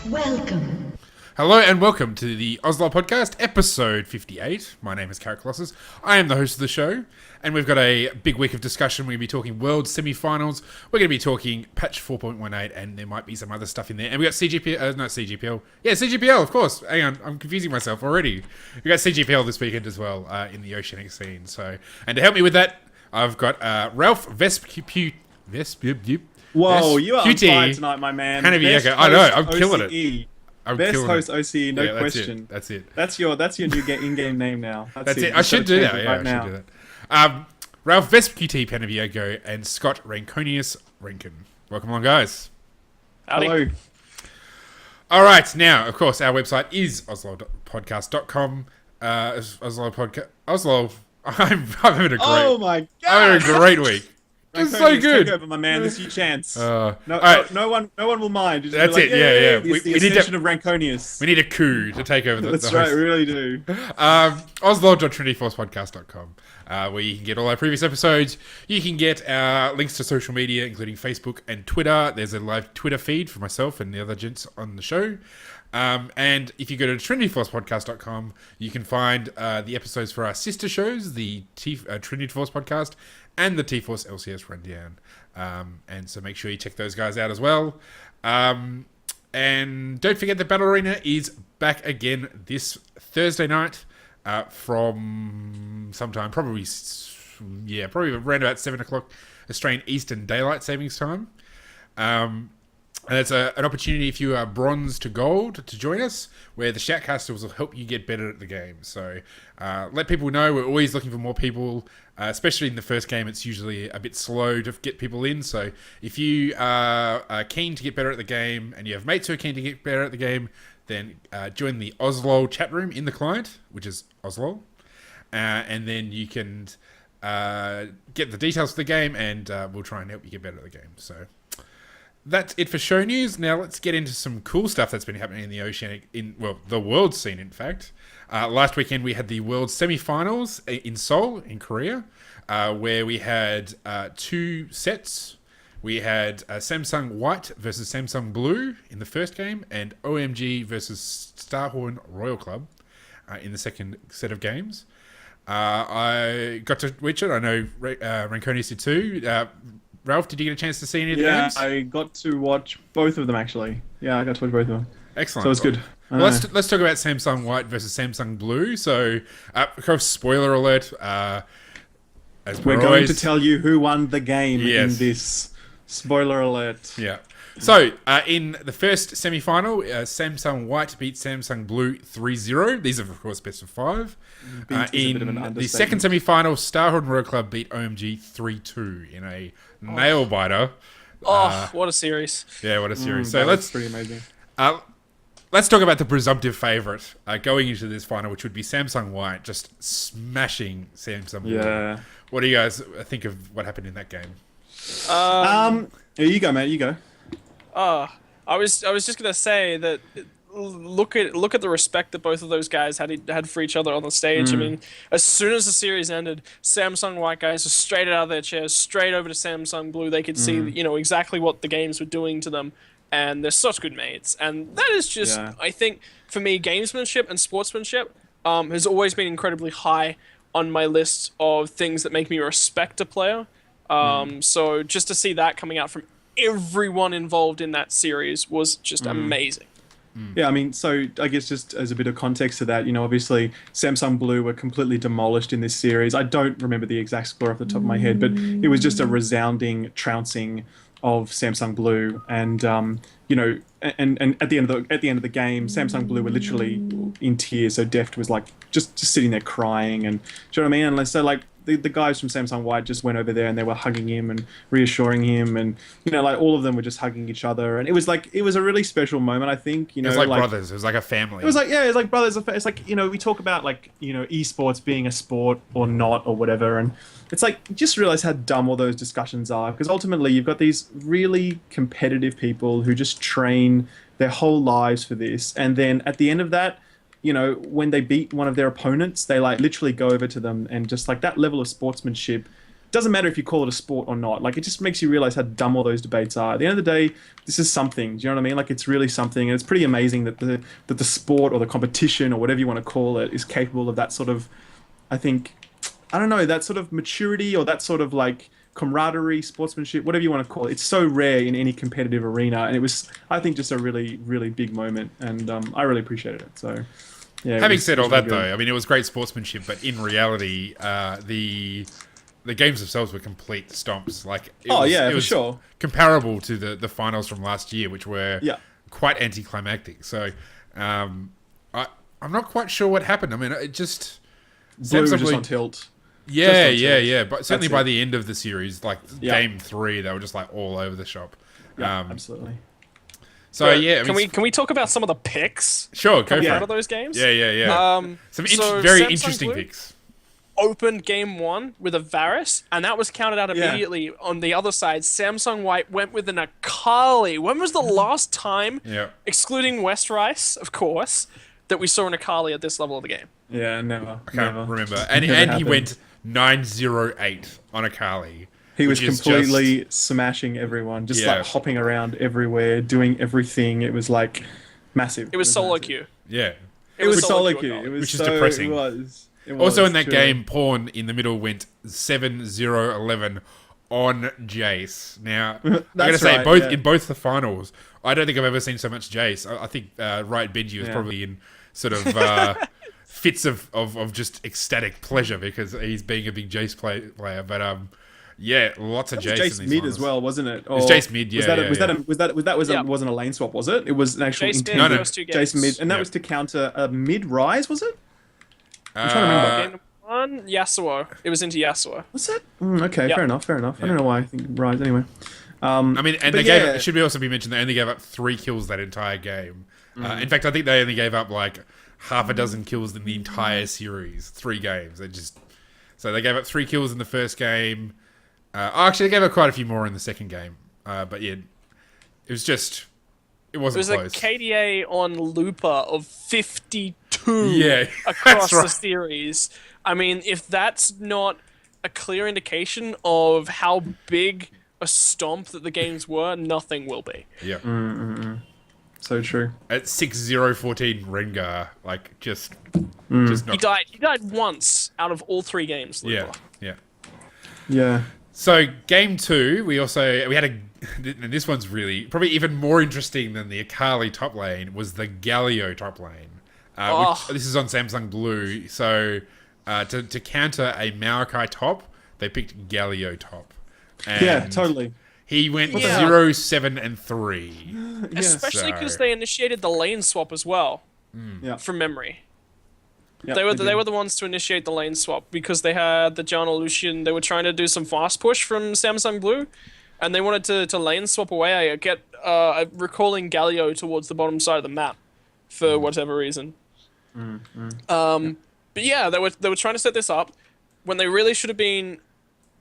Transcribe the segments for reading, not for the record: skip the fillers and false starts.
Welcome. Hello and welcome to the OzLoL podcast, episode 58. My name is Carrot Colossus. I am the host of the show, and we've got a big week of discussion. We're going to be talking World Semi-Finals. We're going to be talking patch 4.18, and there might be some other stuff in there. And we got CGPL, not CGPL. Yeah, CGPL, of course. Hang on, I'm confusing myself already. We got CGPL this weekend as well in the Oceanic scene. So, and to help me with that, I've got Ralph Vespucci. Whoa, you are on fire tonight, my man. I know, I'm killing it. Best host OCE, no that's question. That's it. That's your new in-game name now. That's it. I should do that. Yeah, I should do that. Ralph Vespucci Panaviago and Scott Ranconius Rankin. Welcome along, guys. Hello. All right, now, of course, our website is OzLoLpodcast.com. OzLoL. I'm having a great. Oh my god! I'm having a great week. It's so good. Take over, my man. This is your chance. Right. No one will mind. Just that's like, it. Yeah. We need of Ranconius. We need a coup to take over the That's the right. host. We really do. OzLoL.trinityforcepodcast.com, where you can get all our previous episodes. You can get links to social media, including Facebook and Twitter. There's a live Twitter feed for myself and the other gents on the show. And if you go to trinityforcepodcast.com, you can find the episodes for our sister shows, the Trinity Force podcast and the T-Force LCS Rundown. And so make sure you check those guys out as well. And don't forget the Battle Arena is back again this Thursday night from sometime, probably around about 7 o'clock Australian Eastern Daylight Savings Time. And it's an opportunity if you are bronze to gold to join us, where the Shoutcasters will help you get better at the game. So let people know we're always looking for more people, especially in the first game. It's usually a bit slow to get people in. So if you are keen to get better at the game and you have mates who are keen to get better at the game, then join the OzLoL chat room in the client, which is OzLoL. And then you can get the details of the game, and we'll try and help you get better at the game. So that's it for show news. Now let's get into some cool stuff that's been happening in the Oceanic, the world scene, in fact. Last weekend we had the World Semi-Finals in Seoul, in Korea, where we had two sets. We had Samsung White versus Samsung Blue in the first game, and OMG versus Starhorn Royal Club in the second set of games. I got to watch it. I know Ranconius did too. Ralph, did you get a chance to see any of the games? Yeah, I got to watch both of them, actually. Yeah, I got to watch both of them. Excellent. So it was good. Well, let's talk about Samsung White versus Samsung Blue. So, of course, spoiler alert. We're going to tell you who won the game in this. Spoiler alert. Yeah. So, in the first semi-final, Samsung White beat Samsung Blue 3-0. These are, of course, best of 5. In the second semi-final, Starhorn Royal Club beat OMG 3-2 in a nail-biter. What a series. Yeah, what a series. So that's pretty amazing. Let's talk about the presumptive favourite going into this final, which would be Samsung White, just smashing Samsung Blue. Yeah. What do you guys think of what happened in that game? Here you go, mate. You go. I was just gonna say that. Look at the respect that both of those guys had for each other on the stage. I mean, as soon as the series ended, Samsung White guys were straight out of their chairs, straight over to Samsung Blue. They could see exactly what the games were doing to them, and they're such good mates. And that is just, I think, for me, gamesmanship and sportsmanship has always been incredibly high on my list of things that make me respect a player. So just to see that coming out from everyone involved in that series was just amazing. Yeah, I mean, so I guess just as a bit of context to that, obviously Samsung Blue were completely demolished in this series. I don't remember the exact score off the top of my head, but it was just a resounding trouncing of Samsung Blue, and and at the end of the game, Samsung Blue were literally in tears. So Deft was like just sitting there crying, and do you know what I mean? And so like the guys from Samsung White just went over there and they were hugging him and reassuring him, and like all of them were just hugging each other, and it was a really special moment. I think it was like brothers. It was like a family. It was like brothers. It's like we talk about like esports being a sport or not or whatever, and it's like you just realize how dumb all those discussions are, because ultimately you've got these really competitive people who just train their whole lives for this, and then at the end of that, when they beat one of their opponents, they like literally go over to them, and just like that level of sportsmanship doesn't matter if you call it a sport or not. Like, it just makes you realize how dumb all those debates are. At the end of the day, this is something. Do you know what I mean? Like, it's really something, and it's pretty amazing that the sport or the competition or whatever you want to call it is capable of that sort of, I think, I don't know, that sort of maturity or that sort of like camaraderie, sportsmanship, whatever you want to call it. It's so rare in any competitive arena, and it was, I think, just a really, really big moment, and I really appreciated it. So, yeah. Having said all really that, good. though, I mean, it was great sportsmanship, but in reality, the games themselves were complete stomps. Like, it for was sure. comparable to the finals from last year, which were Yeah. quite anticlimactic. So, I'm not quite sure what happened. I mean, it just Blue was just Samsung on tilt. Yeah, Just on yeah, tilt. yeah. But certainly That's by it. the end of the series, like Yeah. game 3, they were just like all over the shop. Yeah, absolutely. So yeah, I mean, Can we talk about some of the picks sure, go coming for out it. of those games? Yeah, yeah, yeah. Some very Samsung interesting Blue picks. opened game 1 with a Varus, and that was counted out Yeah. immediately. On the other side, Samsung White went with an Akali. When was the last time, Yeah. excluding West Rice, of course, that we saw an Akali at this level of the game? Yeah, never. I can't never. remember. And Never he happened. went 908 on Akali. He was which is completely smashing everyone, just Yeah. like hopping around everywhere, doing everything. It was like massive. It was solo massive. queue. Yeah. It was solo queue queue. Akali. It was Which is so, depressing. It was. Also in that true. game, Pawn in the middle went 7-0-11 on Jace. Now, I gotta That's say, right, yeah. in both the finals, I don't think I've ever seen so much Jace. I think Riot Benji was Yeah. probably in sort of fits of just ecstatic pleasure because he's being a big Jace player. But yeah, lots of That was Jace Jace in these mid finals. as well, wasn't it? was Or Jace mid, yeah, Was that yeah, Yeah. wasn't a lane swap, was it? It was an actual Jace mid intended No. first 2 games. Jace mid, and that Yeah. was to counter a mid rise, was it? I'm trying to remember. Game 1, Yasuo. It was into Yasuo. Was it? Okay, Yeah. fair enough. I don't know why I think rise anyway. I mean, and But they yeah. it should be also be mentioned they only gave up 3 kills that entire game. Mm. In fact, I think they only gave up like half a dozen kills in the entire series. 3 games. So they gave up 3 kills in the first game. Actually, they gave up quite a few more in the second game. But yeah, it wasn't It was close. a KDA on Looper of 52 Yeah, across that's right. the series. I mean, if that's not a clear indication of how big a stomp that the games were, nothing will be. Yeah. So true. At 6-0-14 Rengar, like just Mm. not. He died once out of all 3 games, Yeah, Looper. yeah. Yeah. So game 2, we had and this one's really probably even more interesting than the Akali top lane was the Galio top lane. Which, this is on Samsung Blue. So to counter a Maokai top, they picked Galio top. And Yeah, totally. He went Yeah. 0-7-3. Especially because So- they initiated the lane swap as well, Yeah. from memory. Yeah, They did. were the ones to initiate the lane swap because they had the Janna Lucian. They were trying to do some fast push from Samsung Blue, and they wanted to lane swap away. Recalling Galio towards the bottom side of the map for whatever reason. But yeah, they were trying to set this up when they really should have been.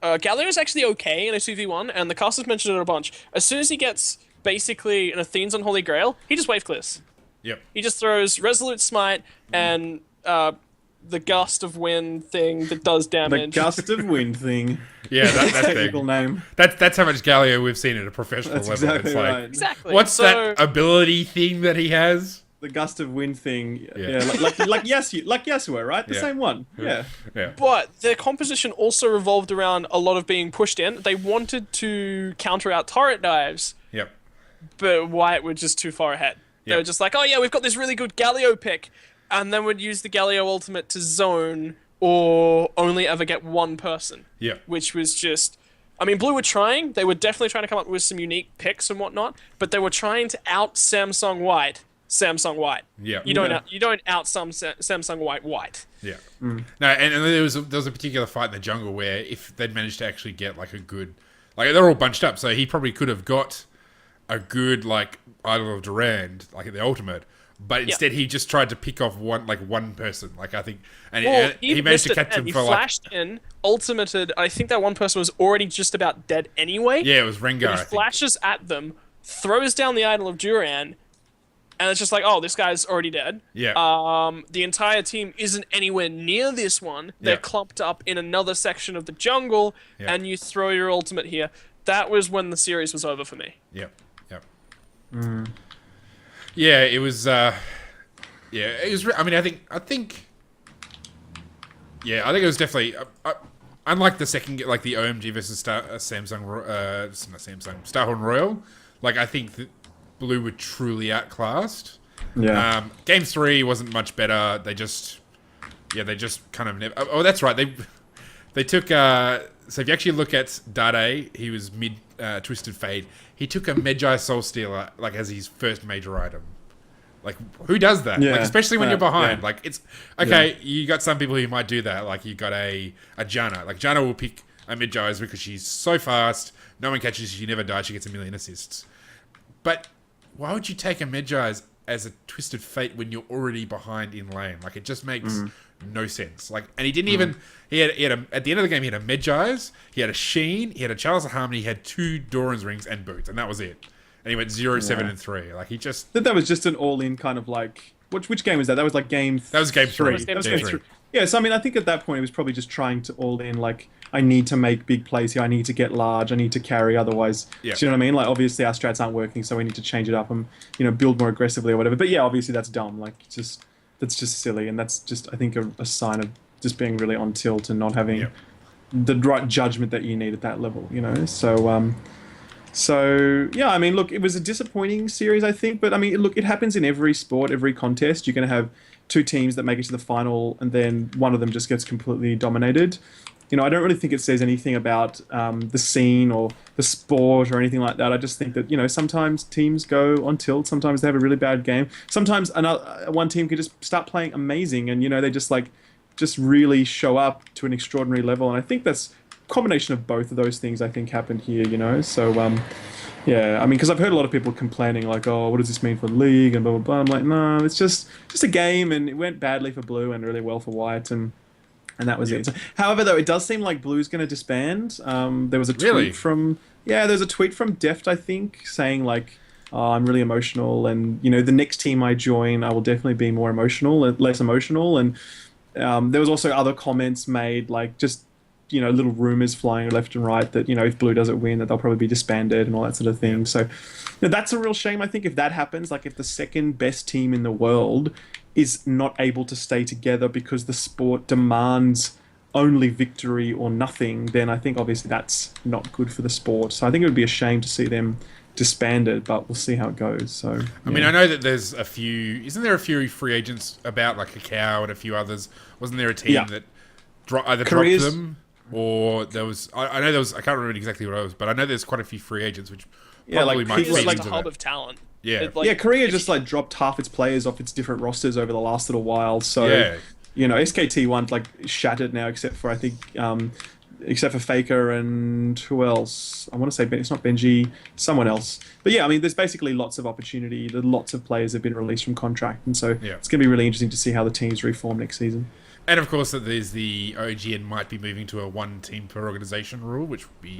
Galio is actually okay in a 2v1, and the casters mentioned it a bunch. As soon as he gets basically an Athene's Unholy Grail, he just wave clears. Yep. He just throws Resolute Smite and the Gust of Wind thing that does The damage. gust of wind thing. Yeah, that Technical thing. name. That's how much Galio we've seen at a professional That's level. exactly It's like, right. Exactly. what's so, that ability thing that he has? The gust of wind thing. Yeah. Yeah, like Yasuo, right? The Yeah. same one. Yeah. Yeah. But their composition also revolved around a lot of being pushed in. They wanted to counter out turret dives, Yep. but White were just too far ahead. They Yep. were just like, oh yeah, we've got this really good Galio pick, and then would use the Galio ultimate to zone or only ever get one person, Yep. which was just... I mean, Blue were trying. They were definitely trying to come up with some unique picks and whatnot, but they were trying to out Samsung White. Yeah. You don't out Samsung White. Yeah. No, and there was a particular fight in the jungle where if they'd managed to actually get like a good, like they're all bunched up, so he probably could have got a good like Idol of Durand, like the ultimate, but instead he just tried to pick off one person, like I think, and Well, he managed to catch him He for like, flashed in, ultimated. I think that one person was already just about dead anyway. yeah, it was Rengar. But I he think. flashes at them, throws down the Idol of Duran, and it's just like, oh, this guy's already dead. Yeah. The entire team isn't anywhere near this one. They're Yeah. clumped up in another section of the jungle, Yeah. and you throw your ultimate here. That was when the series was over for me. Yep. Yep. Yeah, it was. Yeah, it was. I mean, I think. Yeah, I think it was definitely. Unlike the second, like the OMG versus Samsung, not Samsung, Starhorn Royal. Like, I think that Blue were truly outclassed. Yeah. Game 3 wasn't much better. They just kind of never. Oh, that's right. They took. So if you actually look at Dade, he was mid Twisted Fate. He took a Magi Soul Stealer like as his first major item. Like, who does that? Yeah. Like, especially when you're behind. Yeah. Like, it's okay. You got some people who might do that. Like, you got a Janna. Like, Janna will pick a mid-Jais because she's so fast. No one catches her. She never dies. She gets a million assists. But why would you take a mid-Jais as a Twisted Fate when you're already behind in lane? Like, it just makes no sense. Like, and he didn't even. He had at the end of the game, he had a mid-Jais, he had a Sheen, he had a Chalice of Harmony, he had 2 Doran's rings and boots, and that was it. And he went 0, 7, and 3. Like, he just. That was just an all-in kind of like. Which game was that? That was like game. That was game 3. That was game 3. Yeah, so I mean, I think at that point it was probably just trying to all in. Like, I need to make big plays here. I need to get large. I need to carry. Otherwise, Yeah. do you know what I mean? Like, obviously our strats aren't working, so we need to change it up and build more aggressively or whatever. But yeah, obviously that's dumb. Like, that's just silly, and that's just I think a sign of just being really on tilt and not having the right judgment that you need at that level. So yeah, I mean, look, it was a disappointing series, I think, but I mean, look, it happens in every sport, every contest. You're going to have 2 teams that make it to the final, and then one of them just gets completely dominated. I don't really think it says anything about the scene or the sport or anything like that. I just think that sometimes teams go on tilt. Sometimes they have a really bad game. Sometimes one team could just start playing amazing, and they just really show up to an extraordinary level. And I think that's combination of both of those things I think happened here, so yeah, I mean, because I've heard a lot of people complaining like, oh, what does this mean for the league and blah blah blah. I'm like, no, it's just a game, and it went badly for Blue and really well for White, and that was it. However, though, it does seem like Blue's going to disband. There was a tweet from Deft, I think, saying like, oh, I'm really emotional, and the next team I join, I will definitely be more emotional, less emotional, and there was also other comments made like just little rumors flying left and right that if Blue doesn't win, that they'll probably be disbanded and all that sort of thing. So that's a real shame. I think if that happens, like if the second best team in the world is not able to stay together because the sport demands only victory or nothing, then I think obviously that's not good for the sport. So I think it would be a shame to see them disbanded, but we'll see how it goes. So I mean, I know that there's a few. Isn't there a few free agents about, like Cacao and a few others? Wasn't there a team that either dropped them? Or there was, I know there was, I can't remember exactly what it was, but I know there's quite a few free agents, which probably might It's feed like into a hub that. of talent. Yeah. Korea just like dropped half its players off its different rosters over the last little while. So, SKT one like shattered now, except for I think, except for Faker and who else? I want to say it's not Benji, someone else. But yeah, I mean, there's basically lots of opportunity. Lots of players have been released from contract, and so it's going to be really interesting to see how the teams reform next season. And of course, that there's the OGN might be moving to a 1 team per organization rule, which would be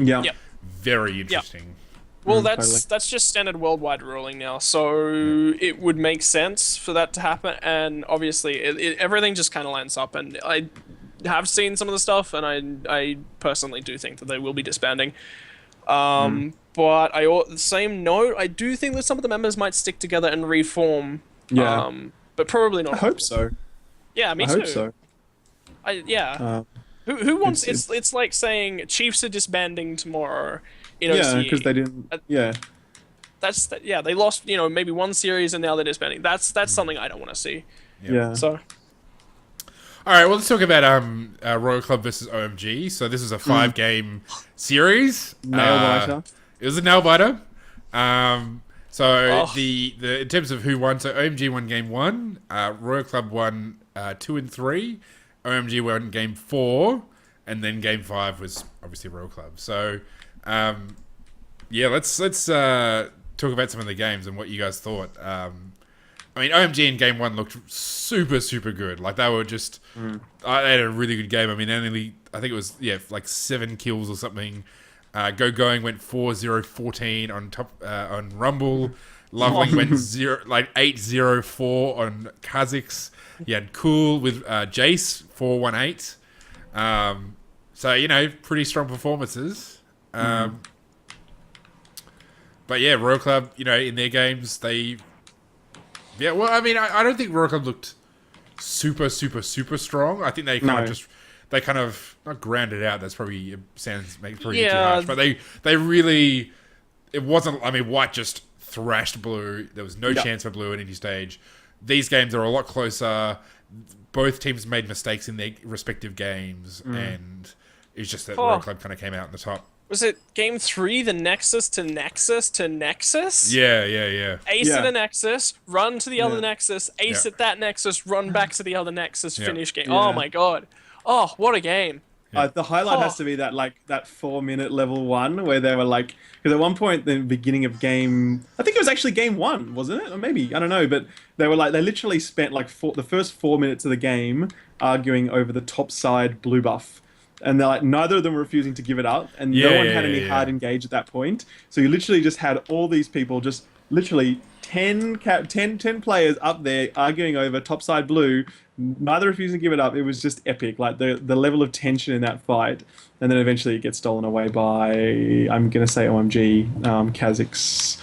very interesting. Well, that's just standard worldwide ruling now, so it would make sense for that to happen. And obviously, everything just kind of lines up. And I have seen some of the stuff, and I personally do think that they will be disbanding. But the same note, I do think that some of the members might stick together and reform. Yeah. But probably not. I hope so. Yeah, me too. I hope so. Who wants? It's like saying Chiefs are disbanding tomorrow. Yeah, because they didn't. They lost. Maybe one series and now they're disbanding. That's something I don't want to see. Yeah. So. All right, well, let's talk about Royal Club versus OMG. So this is a 5-game series. Nail biter. It was a nail biter. The in terms of who won, so OMG won game 1, Royal Club won 2 and 3, OMG won game 4, and then game 5 was obviously Royal Club. So, let's talk about some of the games and what you guys thought. I mean, OMG in game 1 looked super, super good. Like, they were just... they had a really good game. I mean, I think it was, like 7 kills or something. Going went 4-0-14 on top on Rumble. Loveling went 8-0-4 on Kazakhs. You had Cool with Jace 4-1-8. So pretty strong performances. But yeah, Royal Club, in their games, I don't think Royal Club looked super, super, super strong. I think they kind of not ground it out. That's probably makes probably too harsh. But they really, it wasn't. I mean, White just thrashed Blue. There was no chance for Blue at any stage. These games are a lot closer. Both teams made mistakes in their respective games, and it's just that Royal Club kind of came out on the top. Was it game 3, the Nexus to Nexus to Nexus? Yeah. Ace at a Nexus, run to the other Nexus, ace at that Nexus, run back to the other Nexus, finish game. Oh my god. Oh, what a game. The highlight has to be that 4-minute level 1 where they were because at one point the beginning of game, I think it was actually game 1, wasn't it? Or maybe, I don't know, but they were they literally spent the first 4 minutes of the game arguing over the top side blue buff. And they're neither of them were refusing to give it up, and no one had any hard engage at that point. So you literally just had all these people, just literally 10 players up there arguing over topside blue, neither refusing to give it up. It was just epic, the level of tension in that fight. And then eventually it gets stolen away by, I'm going to say OMG, Kazakhs.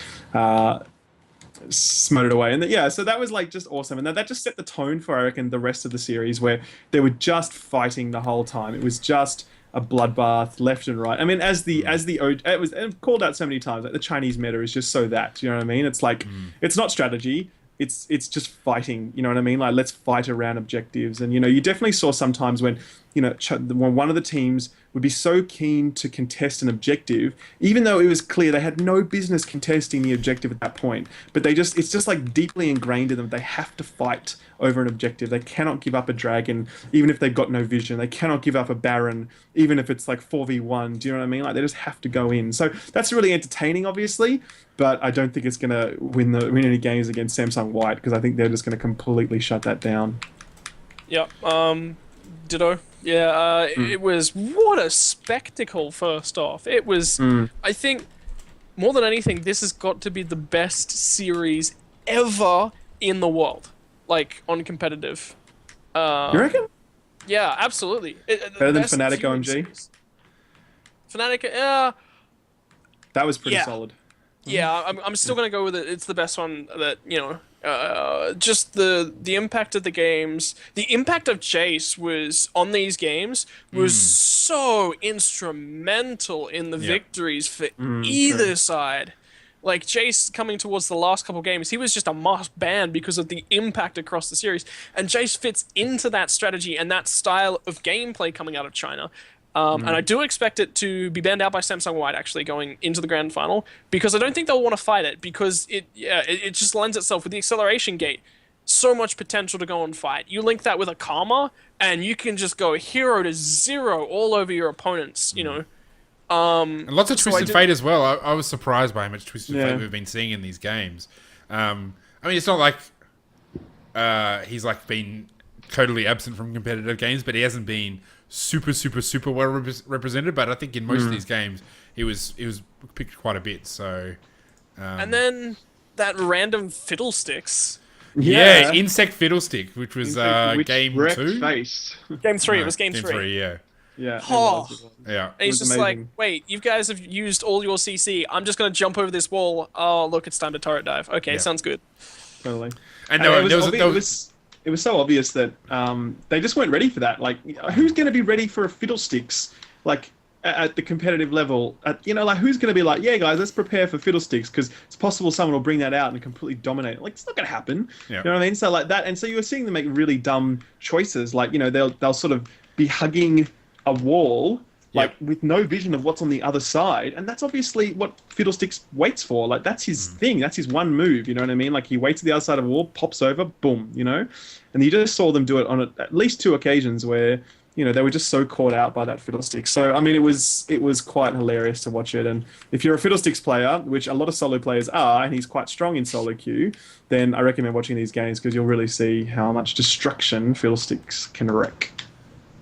Smote it away, and so that was just awesome, and that just set the tone for, I reckon, the rest of the series, where they were just fighting the whole time. It was just a bloodbath left and right. I mean, it was called out so many times. The Chinese meta is just so that, you know what I mean? It's it's not strategy. It's just fighting. You know what I mean? Let's fight around objectives, and you definitely saw sometimes when when one of the teams would be so keen to contest an objective, even though it was clear they had no business contesting the objective at that point. But it's just deeply ingrained in them. They have to fight over an objective. They cannot give up a dragon, even if they've got no vision. They cannot give up a baron, even if it's 4v1. Do you know what I mean? They just have to go in. So that's really entertaining, obviously. But I don't think it's going to win any games against Samsung White, because I think they're just going to completely shut that down. Yep. Ditto. Yeah, it was, what a spectacle, first off. It was, I think, more than anything, this has got to be the best series ever in the world, on competitive. You reckon? Yeah, absolutely. Better than Fnatic OMG? Fnatic, that was pretty solid. Yeah, I'm still going to go with it. It's the best one that, just the impact of the games, the impact of Jace was on these games was so instrumental in the victories for either side. Jace coming towards the last couple games, he was just a must ban because of the impact across the series. And Jace fits into that strategy and that style of gameplay coming out of China. And I do expect it to be banned out by Samsung White, actually, going into the grand final, because I don't think they'll want to fight it, because it just lends itself with the acceleration gate. So much potential to go and fight. You link that with a Karma, and you can just go 0 to 0 all over your opponents, And lots of Twisted Fate as well. I was surprised by how much Twisted Fate we've been seeing in these games. I mean, it's not like he's been totally absent from competitive games, but he hasn't been super, super, super well represented. But I think in most of these games, he was picked quite a bit. So, and then that random Fiddlesticks. Yeah, Insect Fiddlestick, which was game 2. Face. Game 3. It was game 3. Game 3, yeah. Yeah. Oh. Yeah. And he's just amazing. wait, you guys have used all your CC. I'm just going to jump over this wall. Oh, look, it's time to turret dive. Okay, sounds good. Totally. And it was so obvious that they just weren't ready for that. Who's going to be ready for a Fiddlesticks, at the competitive level? Who's going to be yeah, guys, let's prepare for Fiddlesticks, because it's possible someone will bring that out and completely dominate. It's not going to happen. Yeah. You know what I mean? So that, and so you were seeing them make really dumb choices. They'll sort of be hugging a wall, with no vision of what's on the other side, and that's obviously what Fiddlesticks waits for. That's his thing. That's his one move. You know what I mean? He waits at the other side of a wall, pops over, boom. And you just saw them do it on at least 2 occasions where they were just so caught out by that Fiddlestick. So I mean, it was quite hilarious to watch it. And if you're a Fiddlesticks player, which a lot of solo players are, and he's quite strong in solo queue, then I recommend watching these games, because you'll really see how much destruction Fiddlesticks can wreak.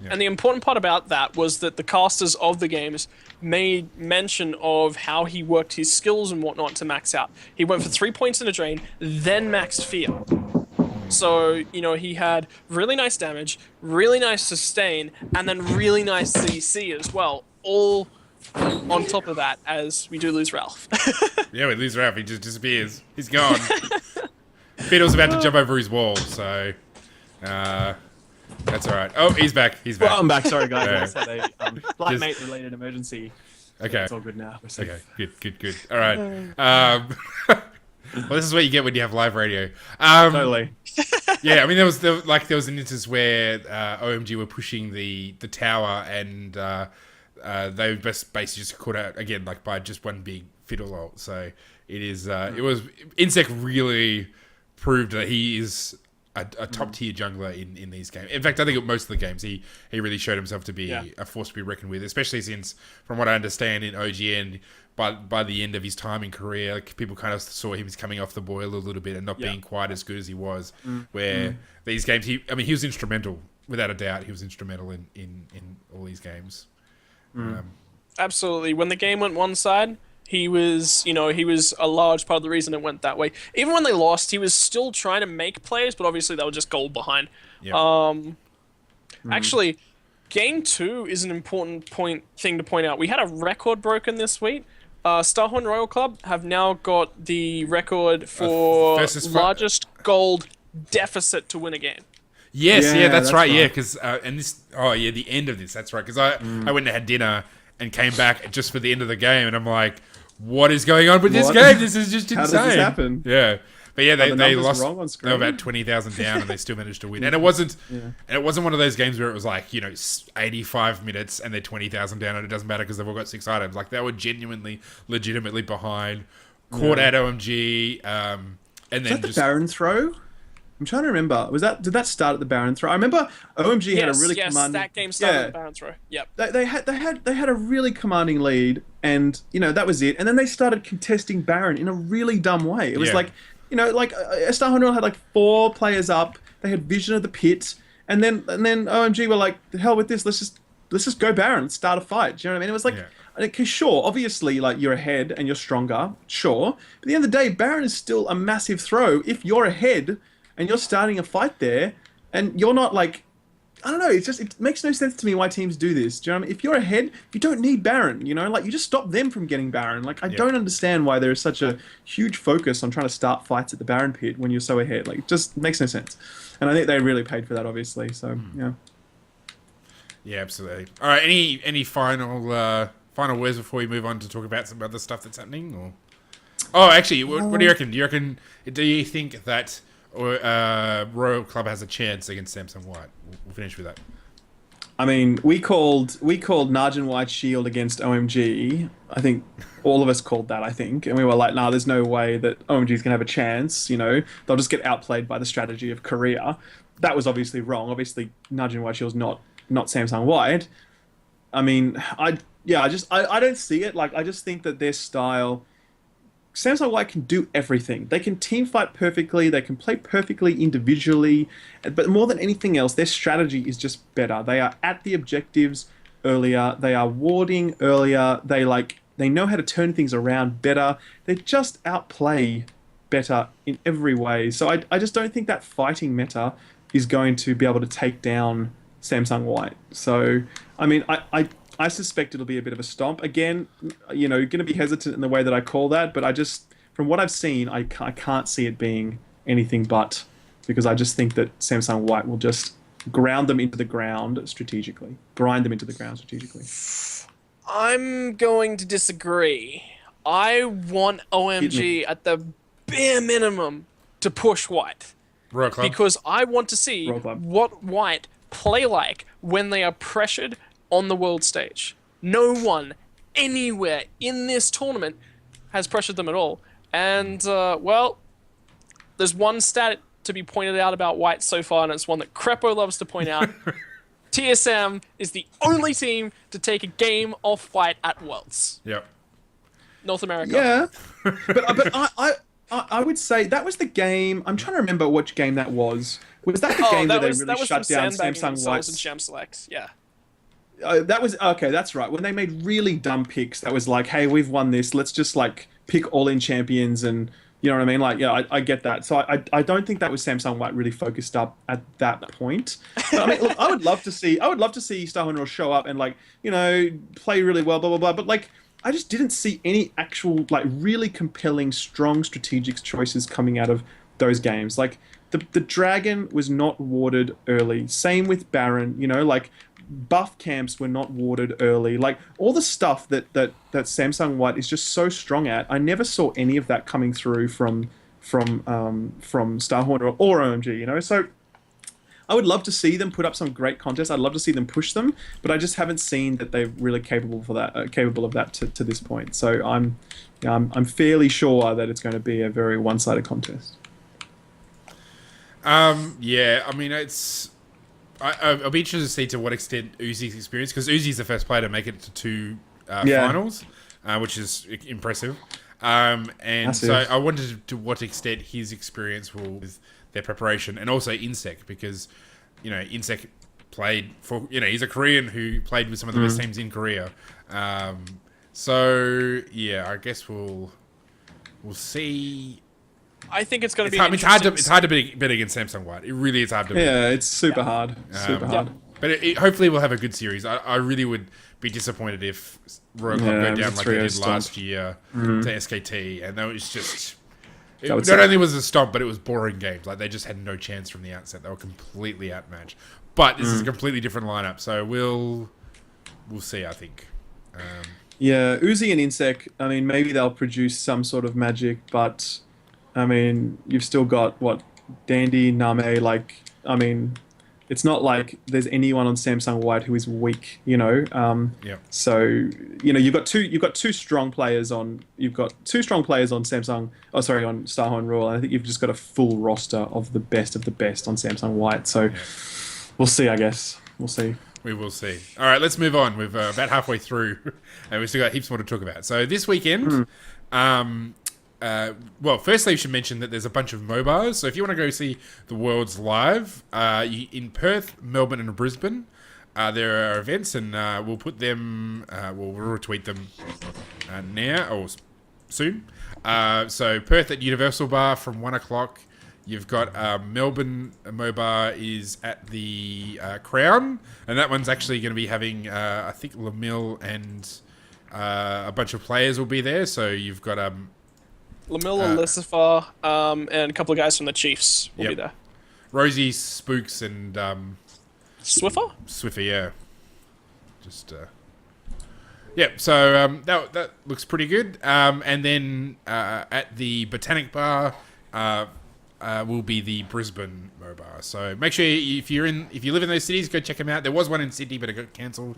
And the important part about that was that the casters of the games made mention of how he worked his skills and whatnot to max out. He went for 3 points in a drain, then maxed fear. So, he had really nice damage, really nice sustain, and then really nice CC as well. All on top of that, as we do lose Ralph. Yeah, we lose Ralph. He just disappears. He's gone. Fiddle's about to jump over his wall, so... that's all right. Oh, he's back. He's back. Well, I'm back. Sorry, guys. Yeah. I just had a flatmate-related emergency. So Okay. it's all good now. We're safe. Okay, good. All right. Well, this is what you get when you have live radio. Totally. Yeah, I mean, there was an instance where OMG were pushing the tower, and they basically just caught out again, like by just one big fiddle ult. So it is. It was Insec really proved that he is a top tier jungler in these games. In fact, I think most of the games he really showed himself to be a force to be reckoned with. Especially since, from what I understand, in OGN, by the end of his time in Korea, like, people kind of saw him as coming off the boil a little bit and not being quite as good as he was. Where these games, he was instrumental, without a doubt. He was instrumental in all these games. Absolutely. When the game went one side, he was a large part of the reason it went that way. Even when they lost, he was still trying to make plays, but obviously they were just goal behind. Actually, Game 2 is an important thing to point out. We had a record broken this week. Starhorn Royal Club have now got the record for largest gold deficit to win a game. Yes, that's right. Yeah, because the end of this. That's right. Because I went and had dinner and came back just for the end of the game, and I'm like, what is going on with this game? This is just insane. How does this happen? Yeah. But yeah, they lost. Wrong on They were about 20,000 down, and they still managed to win. And it wasn't one of those games where it was like 85 minutes and they're 20,000 down, and it doesn't matter because they've all got 6 items. Like, they were legitimately behind. Caught out OMG, and then Was that the Baron throw? I'm trying to remember. Did that start at the Baron throw? I remember OMG had a really commanding. That game started at the Baron throw. Yep. They had a really commanding lead, and that was it. And then they started contesting Baron in a really dumb way. It was like Starhorn Royal had like 4 players up. They had vision of the pit, and then OMG were like, the hell with this. Let's just go Baron. Let's start a fight. Do you know what I mean? It was like. Okay, sure, obviously, like, you're ahead and you're stronger, sure. But at the end of the day, Baron is still a massive throw. If you're ahead and you're starting a fight there, and you're not like, I don't know, it makes no sense to me why teams do this. Do you know what I mean? If you're ahead, you don't need Baron, like, you just stop them from getting Baron. Like, I don't understand why there is such a huge focus on trying to start fights at the Baron pit when you're so ahead. Like, it just makes no sense. And I think they really paid for that, obviously, so, yeah. Yeah, absolutely. All right, any final words before we move on to talk about some other stuff that's happening? Or actually, what do you reckon? Do you think that Royal Club has a chance against Samsung White? We'll finish with that. I mean, we called Narjan White Shield against OMG. I think all of us called that, I think. And we were like, nah, there's no way that OMG's going to have a chance. They'll just get outplayed by the strategy of Korea. That was obviously wrong. Obviously, Narjan White Shield's not Samsung White. I mean, I don't see it. Like, I just think that their style... Samsung White can do everything. They can team fight perfectly. They can play perfectly individually. But more than anything else, their strategy is just better. They are at the objectives earlier. They are warding earlier. They know how to turn things around better. They just outplay better in every way. So I just don't think that fighting meta is going to be able to take down Samsung White. So, I mean, I suspect it'll be a bit of a stomp. Again, going to be hesitant in the way that I call that, but from what I've seen, I can't see it being anything but, because I just think that Samsung White will just grind them into the ground strategically. I'm going to disagree. I want OMG at the bare minimum to push White. Royal Club. Because I want to see what White play like when they are pressured on the world stage. No one anywhere in this tournament has pressured them at all. And, there's one stat to be pointed out about White so far, and it's one that Crepo loves to point out. TSM is the only team to take a game off White at Worlds. Yep. North America. Yeah. but I would say that was the game. I'm trying to remember which game that was, Was that the Oh, game where that they was really that was shut from down sandbagging Samsung themselves in White's? Champ Selects. Yeah. That was okay. That's right. When they made really dumb picks, that was like, "Hey, we've won this. Let's just like pick all in champions," and you know what I mean. Like, yeah, I get that. So I don't think that was Samsung White really focused up at that point. But I mean, look, I would love to see Starhorn show up and like play really well, blah blah blah. But like, I just didn't see any actual like really compelling, strong strategic choices coming out of those games. Like the dragon was not warded early. Same with Baron. Like buff camps were not warded early. Like all the stuff that Samsung White is just so strong at. I never saw any of that coming through from Starhorn or OMG. So I would love to see them put up some great contests. I'd love to see them push them, but I just haven't seen that they're really capable of that to this point. So I'm fairly sure that it's going to be a very one-sided contest. Yeah, I mean, I'll be interested to see to what extent Uzi's experience, because Uzi's the first player to make it to two finals, which is impressive. And Massive. so I wondered to what extent his experience will with their preparation, and also Insec, because Insec played for he's a Korean who played with some of the best teams in Korea. So yeah, I guess we'll see. I think it's going to be. It's hard to bet against Samsung White. It really is hard to bet. Yeah, it's super hard. Super hard. But hopefully we'll have a good series. I really would be disappointed if Royal Cup go down like they did last year to SKT, and that was just. Not only was it a stomp, but it was boring games. Like they just had no chance from the outset. They were completely outmatched. But this is a completely different lineup, so we'll see. I think. Yeah, Uzi and Insec. I mean, maybe they'll produce some sort of magic, but I mean, you've still got Dandy, Name. Like, I mean, it's not like there's anyone on Samsung White who is weak. Yeah. So you've got two strong players on Samsung. Oh, sorry, on Starhorn Royal. And I think you've just got a full roster of the best on Samsung White. So we'll see. I guess we'll see. We will see. All right, let's move on. We've about halfway through, and we've still got heaps more to talk about. So this weekend, well, firstly, we should mention that there's a bunch of MOBAs. So if you want to go see the Worlds live, in Perth, Melbourne, and Brisbane, there are events, and we'll put them, we'll retweet them now or soon. So Perth at Universal Bar from 1 o'clock. You've got Melbourne MOBA is at the Crown, and that one's actually going to be having, I think, Lamille and a bunch of players will be there. So you've got Lamilla, Lucifer, and a couple of guys from the Chiefs will be there. Rosie, Spooks, and Swiffer? Swiffer, yeah. Just so that looks pretty good. And then at the Botanic Bar will be the Brisbane MOBA. So make sure if you live in those cities, go check them out. There was one in Sydney, but it got cancelled.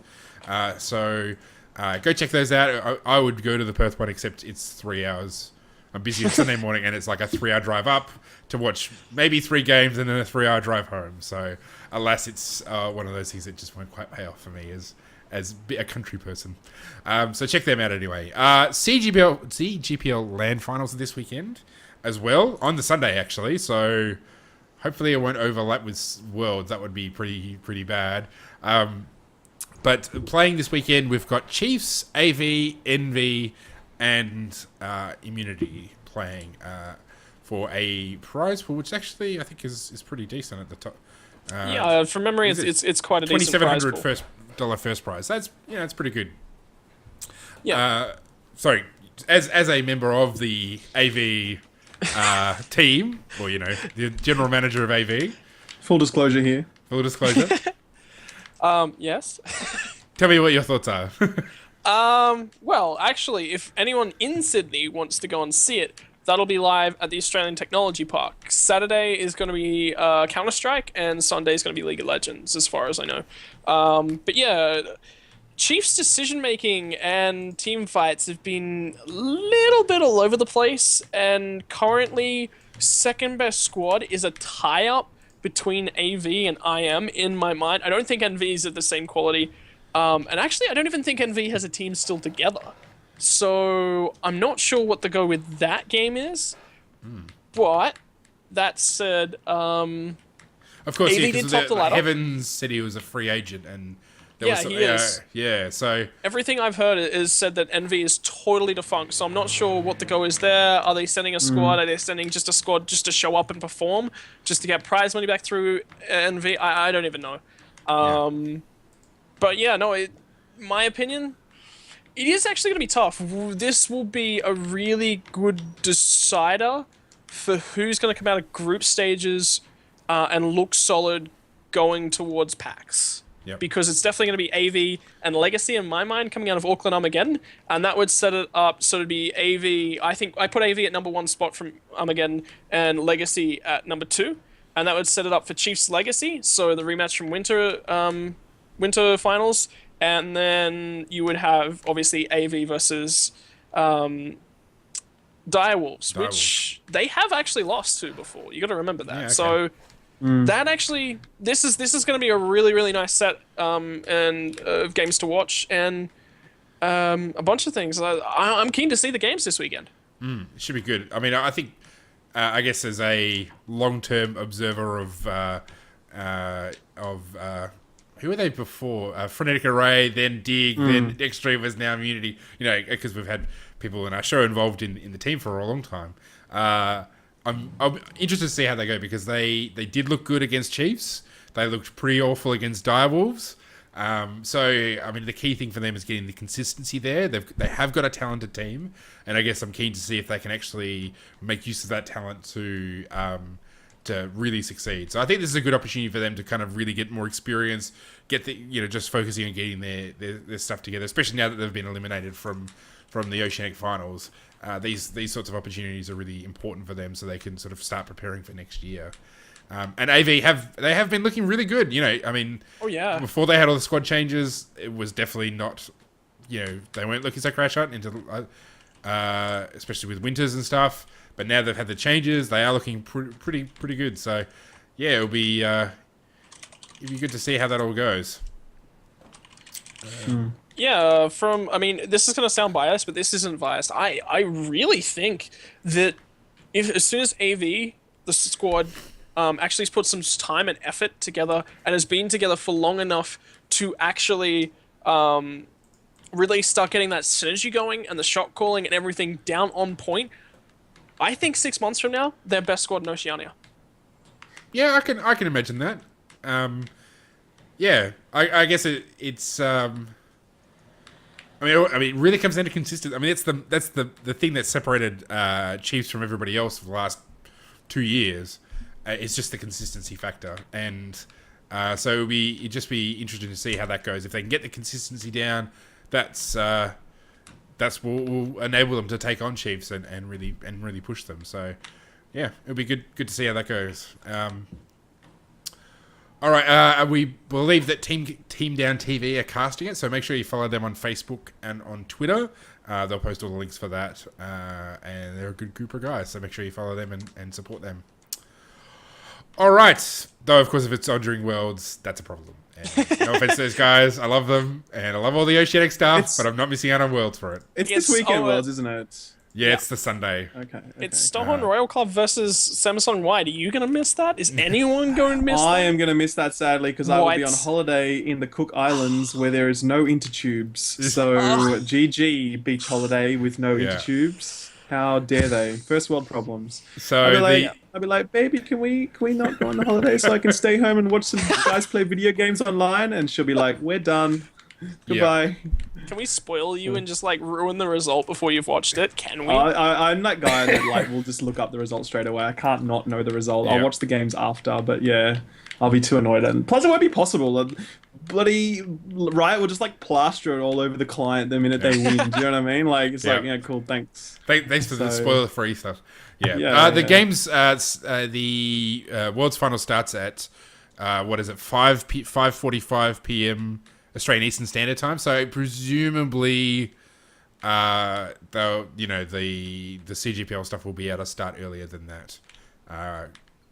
So go check those out. I would go to the Perth one, except it's 3 hours. I'm busy on Sunday morning, and it's like a 3-hour drive up to watch maybe 3 games and then a 3-hour drive home. So, alas, it's one of those things that just won't quite pay off for me as a country person. So check them out anyway. CGPL LAN finals this weekend as well, on the Sunday actually. So hopefully it won't overlap with Worlds. That would be pretty bad. But playing this weekend, we've got Chiefs, AV, Envy, and Immunity playing for a prize pool, which actually I think is pretty decent at the top. From memory, it's quite a decent prize pool. $2,700 first prize. That's it's pretty good. Yeah. Sorry, as a member of the AV team, or the general manager of AV. Full disclosure here. Full disclosure. Yes. Tell me what your thoughts are. Well, actually, if anyone in Sydney wants to go and see it, that'll be live at the Australian Technology Park. Saturday is going to be Counter-Strike, and Sunday is going to be League of Legends, as far as I know. But yeah, Chiefs' decision-making and team fights have been a little bit all over the place, and currently, second-best squad is a tie-up between AV and IM in my mind. I don't think NV is of the same quality. And actually, I don't even think NV has a team still together. So I'm not sure what the go with that game is. But that said, I Of course, yeah, AV did because top the ladder. Heavens said he was a free agent, and there Yeah, was he is. Yeah, so Everything I've heard is said that Envy is totally defunct, so I'm not sure what the go is there. Are they sending a squad? Are they sending just a squad just to show up and perform? Just to get prize money back through Envy? I don't even know. But yeah, no, my opinion, it is actually going to be tough. This will be a really good decider for who's going to come out of group stages and look solid going towards PAX. Yep. Because it's definitely going to be AV and Legacy in my mind coming out of Auckland Armageddon, and that would set it up so it'd be AV. I think I put AV at number 1 spot from Armageddon and Legacy at number 2, and that would set it up for Chiefs Legacy, so the rematch from Winter Finals, and then you would have obviously AV versus Direwolves, which they have actually lost to before. You got to remember that. Yeah, okay. So. That actually, this is going to be a really nice set and of games to watch, and a bunch of things. I'm keen to see the games this weekend. It should be good. I mean, I think, I guess as a long-term observer of who were they before? Frenetic Array, then Dig, then Extremers, now Immunity. You know, because we've had people in our show involved in the team for a long time. I'm interested to see how they go, because they did look good against Chiefs. They looked pretty awful against Direwolves. So, I mean, the key thing for them is getting the consistency there. They have got a talented team, and I guess I'm keen to see if they can actually make use of that talent to really succeed. So I think this is a good opportunity for them to kind of really get more experience, get just focusing on getting their stuff together, especially now that they've been eliminated from the Oceanic Finals. These sorts of opportunities are really important for them, so they can sort of start preparing for next year. And AV have been looking really good. You know, I mean, before they had all the squad changes, it was definitely not. You know, they weren't looking so crash out into, especially with Winters and stuff. But now they've had the changes, they are looking pretty good. So, yeah, it'll be good to see how that all goes. Yeah, I mean, this is going to sound biased, but this isn't biased. I really think that as soon as AV, the squad, actually has put some time and effort together and has been together for long enough to actually really start getting that synergy going and the shot calling and everything down on point, I think 6 months from now, they're best squad in Oceania. Yeah, I can imagine that. Yeah, I guess it's. I mean, it really comes down to consistency. I mean, that's the thing that separated Chiefs from everybody else for the last 2 years. It's just the consistency factor, and so it'd just be interesting to see how that goes. If they can get the consistency down, that's will enable them to take on Chiefs and really push them. So, yeah, it'll be good to see how that goes. All right, we believe that Team Down TV are casting it, so make sure you follow them on Facebook and on Twitter. They'll post all the links for that, and they're a good group of guys, so make sure you follow them and support them. All right, though, of course, if it's on during Worlds, that's a problem. And no offense to those guys, I love them, and I love all the Oceanic stuff, but I'm not missing out on Worlds for it. It's this weekend Worlds, isn't it? Yeah, it's the Sunday. Okay. It's Stockholm Royal Club versus Samsung White. Are you going to miss that? Is anyone going to miss that? I am going to miss that, sadly, because I will be on holiday in the Cook Islands where there is no intertubes. So, GG, beach holiday with no intertubes. How dare they? First world problems. So I'll be like, baby, can we not go on the holiday so I can stay home and watch some guys play video games online? And she'll be like, we're done. Goodbye. Can we spoil you and just ruin the result before you've watched it? Can we? I'm that guy that will just look up the result straight away. I can't not know the result. I'll watch the games after, but yeah, I'll be too annoyed. And plus, it won't be possible. Bloody Riot will just plaster it all over the client the minute they win. Do you know what I mean? Yeah, cool, thanks. Thanks for the spoiler-free stuff. Yeah. The games, the World's Final starts at 5:45 p.m. Australian Eastern Standard Time. So presumably, the CGPL stuff will be able to start earlier than that.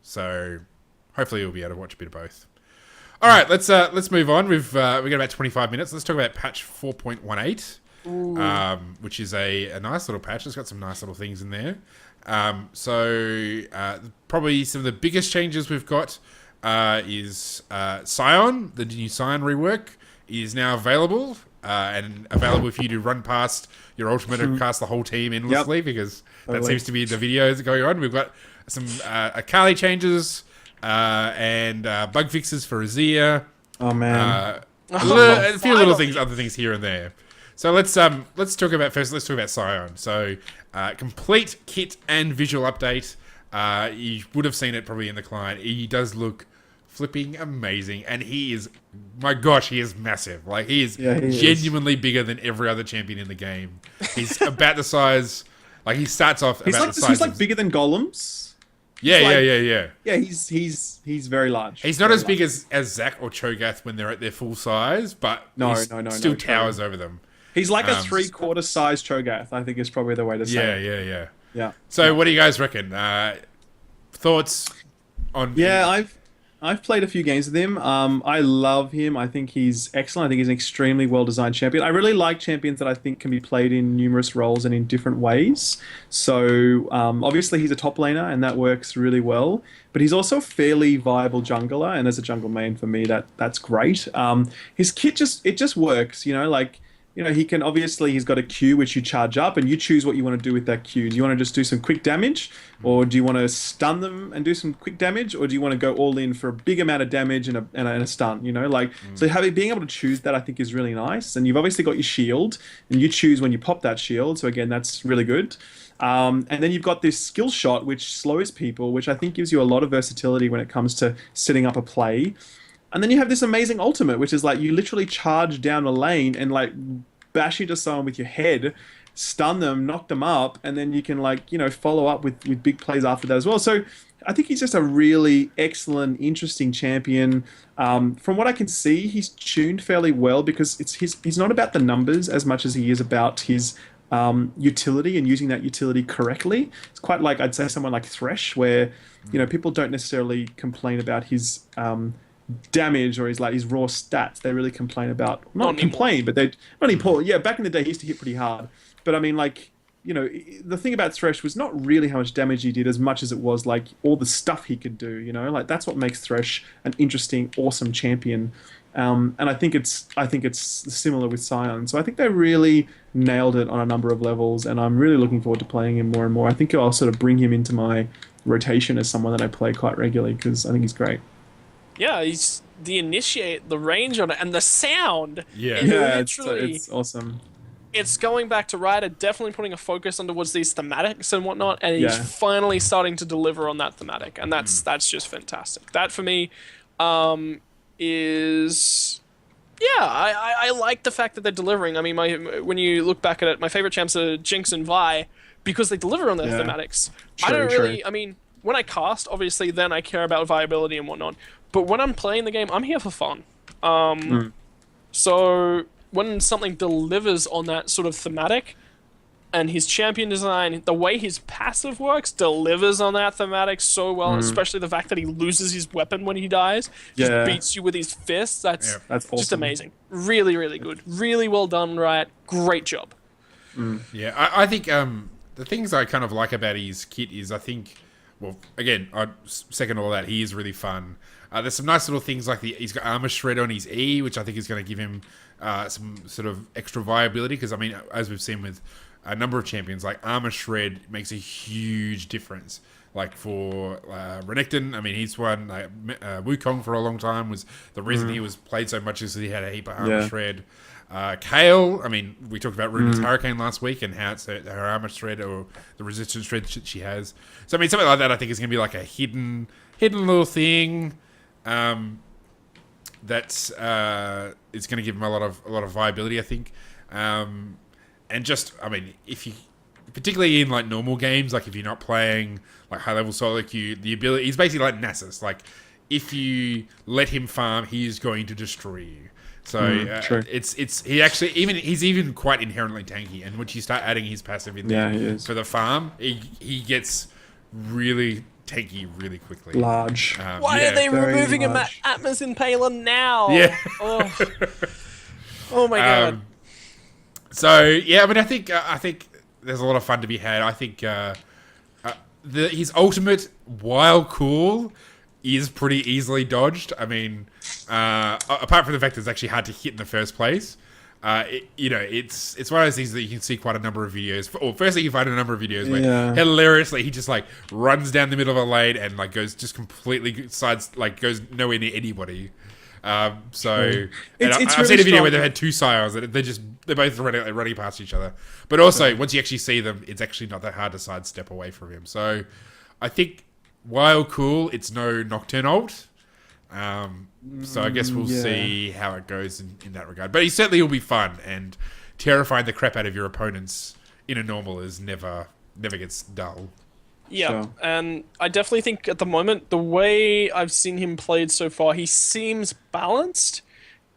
So hopefully we'll be able to watch a bit of both. All right, let's move on. We've got about 25 minutes. Let's talk about patch 4.18, which is a nice little patch. It's got some nice little things in there. So probably some of the biggest changes we've got is Scion. The new Scion rework is now available. And available for you to run past your ultimate and cast the whole team endlessly because that seems to be the videos going on. We've got some Akali changes and bug fixes for Azir. Oh man, A few little things, other things here and there. So let's talk about Scion. So complete kit and visual update. You would have seen it probably in the client. He does look flipping amazing, and he is, my gosh, he is massive. Like he is genuinely bigger than every other champion in the game. He's about the size. Like he starts off about the size. He's like bigger than golems. Yeah. Yeah, he's very large. He's not as big as Zac or Cho'Gath when they're at their full size, but still towers over them. He's like a 3/4 size Cho'Gath, I think is probably the way to say it. Yeah. So what do you guys reckon? Thoughts on... Yeah, I've played a few games with him. I love him. I think he's excellent. I think he's an extremely well-designed champion. I really like champions that I think can be played in numerous roles and in different ways. So obviously he's a top laner, and that works really well. But he's also a fairly viable jungler, and as a jungle main for me, that's great. His kit just works. He can he's got a Q which you charge up, and you choose what you want to do with that Q. Do you want to just do some quick damage, or do you want to stun them and do some quick damage, or do you want to go all in for a big amount of damage and a stun? So being able to choose that I think is really nice. And you've obviously got your shield, and you choose when you pop that shield. So again, that's really good. And then you've got this skill shot which slows people, which I think gives you a lot of versatility when it comes to setting up a play. And then you have this amazing ultimate, which is like you literally charge down a lane and like bash into someone with your head, stun them, knock them up, and then you can follow up with big plays after that as well. So I think he's just a really excellent, interesting champion. From what I can see, he's tuned fairly well because he's not about the numbers as much as he is about his utility and using that utility correctly. It's quite like, I'd say, someone like Thresh, where people don't necessarily complain about his damage or his raw stats. They really complain about but they not important. Yeah, back in the day he used to hit pretty hard, but I mean, the thing about Thresh was not really how much damage he did as much as it was like all the stuff he could do. That's what makes Thresh an interesting, awesome champion. And I think it's similar with Scion. So I think they really nailed it on a number of levels, and I'm really looking forward to playing him more and more. I think I'll sort of bring him into my rotation as someone that I play quite regularly because I think he's great. Yeah, he's the initiate, the range on it, and the sound. It's awesome. It's going back to Ryder, definitely putting a focus on towards these thematics and whatnot, and he's finally starting to deliver on that thematic, and that's just fantastic. That for me is... Yeah, I like the fact that they're delivering. I mean, when you look back at it, my favorite champs are Jinx and Vi because they deliver on their thematics. I mean, when I cast, obviously, then I care about viability and whatnot. But when I'm playing the game, I'm here for fun. So when something delivers on that sort of thematic, and his champion design, the way his passive works, delivers on that thematic so well, especially the fact that he loses his weapon when he dies, just beats you with his fists, that's awesome. Just amazing. Really, really good. Really well done, Riot. Great job. Yeah, I think the things I kind of like about his kit is, I think, well, again, I'd second all that, he is really fun. There's some nice little things like he's got armor shred on his E, which I think is going to give him some sort of extra viability. Because I mean, as we've seen with a number of champions, like armor shred makes a huge difference. Like for Renekton, I mean, he's won Wukong for a long time. Was the reason he was played so much is that he had a heap of armor shred. Kale, I mean, we talked about Ruben's Hurricane last week and how it's her armor shred or the resistance shred she has. So I mean, something like that I think is going to be like a hidden little thing. That's it's going to give him a lot of viability, I think, and just, I mean, if you, particularly in like normal games, like if you're not playing like high level solo queue, the ability, he's basically like Nasus. Like if you let him farm, he is going to destroy you. So he's even quite inherently tanky, and once you start adding his passive in there for the farm, he gets really tanky really quickly. Large. Why are they removing him at Atmos Impaler now? Yeah. Oh my god. So yeah, I mean, I think there's a lot of fun to be had. I think his ultimate, while cool, is pretty easily dodged. I mean, apart from the fact that it's actually hard to hit in the first place, it's one of those things that you can see quite a number of videos. Or firstly, you find a number of videos where hilariously he just like runs down the middle of a lane and like goes just completely goes nowhere near anybody. I've seen a video where they've had two sires that they're both running past each other. But also, once you actually see them, it's actually not that hard to sidestep away from him. So I think while cool, it's no Nocturne ult. So I guess we'll see how it goes in that regard. But he certainly will be fun, and terrifying the crap out of your opponents in a normal is never gets dull. Yeah, and I definitely think at the moment, the way I've seen him played so far, he seems balanced.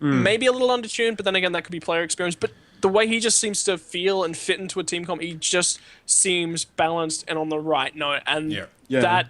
Maybe a little undertuned, but then again, that could be player experience. But the way he just seems to feel and fit into a team comp, he just seems balanced and on the right note. And that,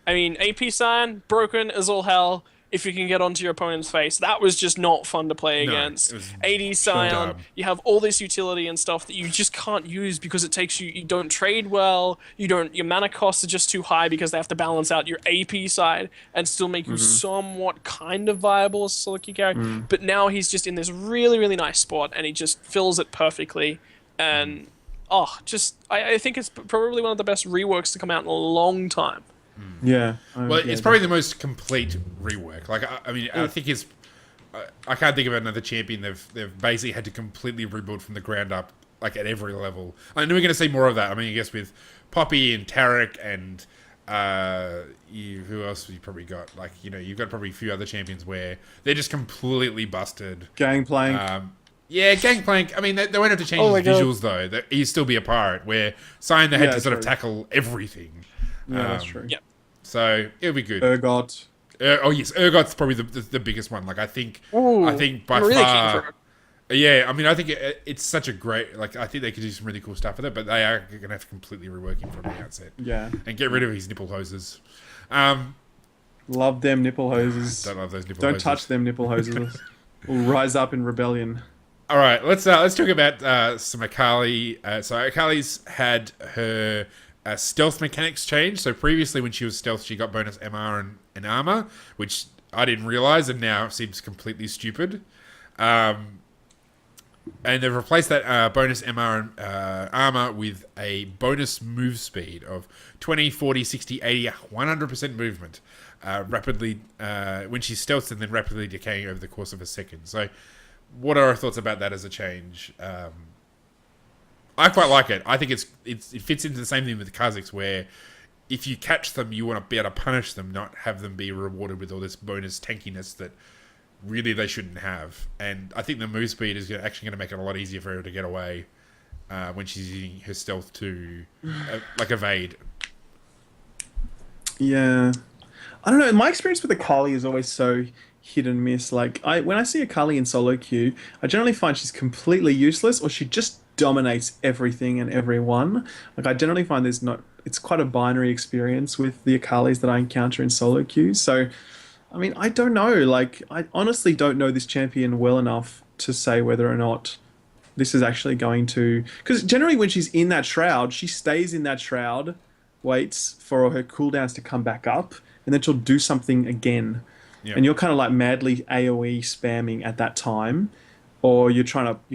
I mean, AP sign, broken as all hell. If you can get onto your opponent's face, that was just not fun to play against. AD Scion, you have all this utility and stuff that you just can't use because it takes you don't trade well, your mana costs are just too high because they have to balance out your AP side and still make you somewhat kind of viable as a solo queue carry. But now he's just in this really, really nice spot and he just fills it perfectly. And I think it's probably one of the best reworks to come out in a long time. Yeah. It's probably the most complete rework. Like, I mean, I think it's... I can't think of another champion they've basically had to completely rebuild from the ground up, like, at every level. I know we're going to see more of that. I mean, I guess with Poppy and Tarek and... who else have you probably got? Like, you've got probably a few other champions where they're just completely busted. Gangplank. Gangplank. I mean, they won't have to change his visuals, though. He'd still be a pirate, where Cyan, they had to sort of tackle everything. Yeah, that's true. Yeah. So it'll be good. Urgot. Urgot's probably the biggest one. Like I think by really far. Yeah, I mean, I think it's such a great. Like I think they could do some really cool stuff with it, but they are going to have to completely rework him from the outset. Yeah. And get rid of his nipple hoses. Love them nipple hoses. Don't love those nipple hoses. Don't touch them nipple hoses. We'll rise up in rebellion. All right, let's talk about some Akali. So Akali's had her stealth mechanics change. So previously when she was stealth, she got bonus MR and armor, which I didn't realize and now seems completely stupid. And they've replaced that bonus MR and armor with a bonus move speed of 20, 40, 60, 80, 100% movement rapidly when she's stealthed and then rapidly decaying over the course of a second. So what are our thoughts about that as a change? I quite like it. I think it fits into the same thing with the Kazakhs, where if you catch them, you want to be able to punish them, not have them be rewarded with all this bonus tankiness that really they shouldn't have. And I think the move speed is actually going to make it a lot easier for her to get away when she's using her stealth to evade. Yeah, I don't know. My experience with Akali is always so hit and miss. Like when I see Akali in solo queue, I generally find she's completely useless, or she just dominates everything and everyone. Like I generally find it's quite a binary experience with the Akalis that I encounter in solo queue. So, I mean, I don't know. Like I honestly don't know this champion well enough to say whether or not this is actually going to. Because generally, when she's in that shroud, she stays in that shroud, waits for her cooldowns to come back up, and then she'll do something again. Yep. And you're kind of like madly AoE spamming at that time. Or you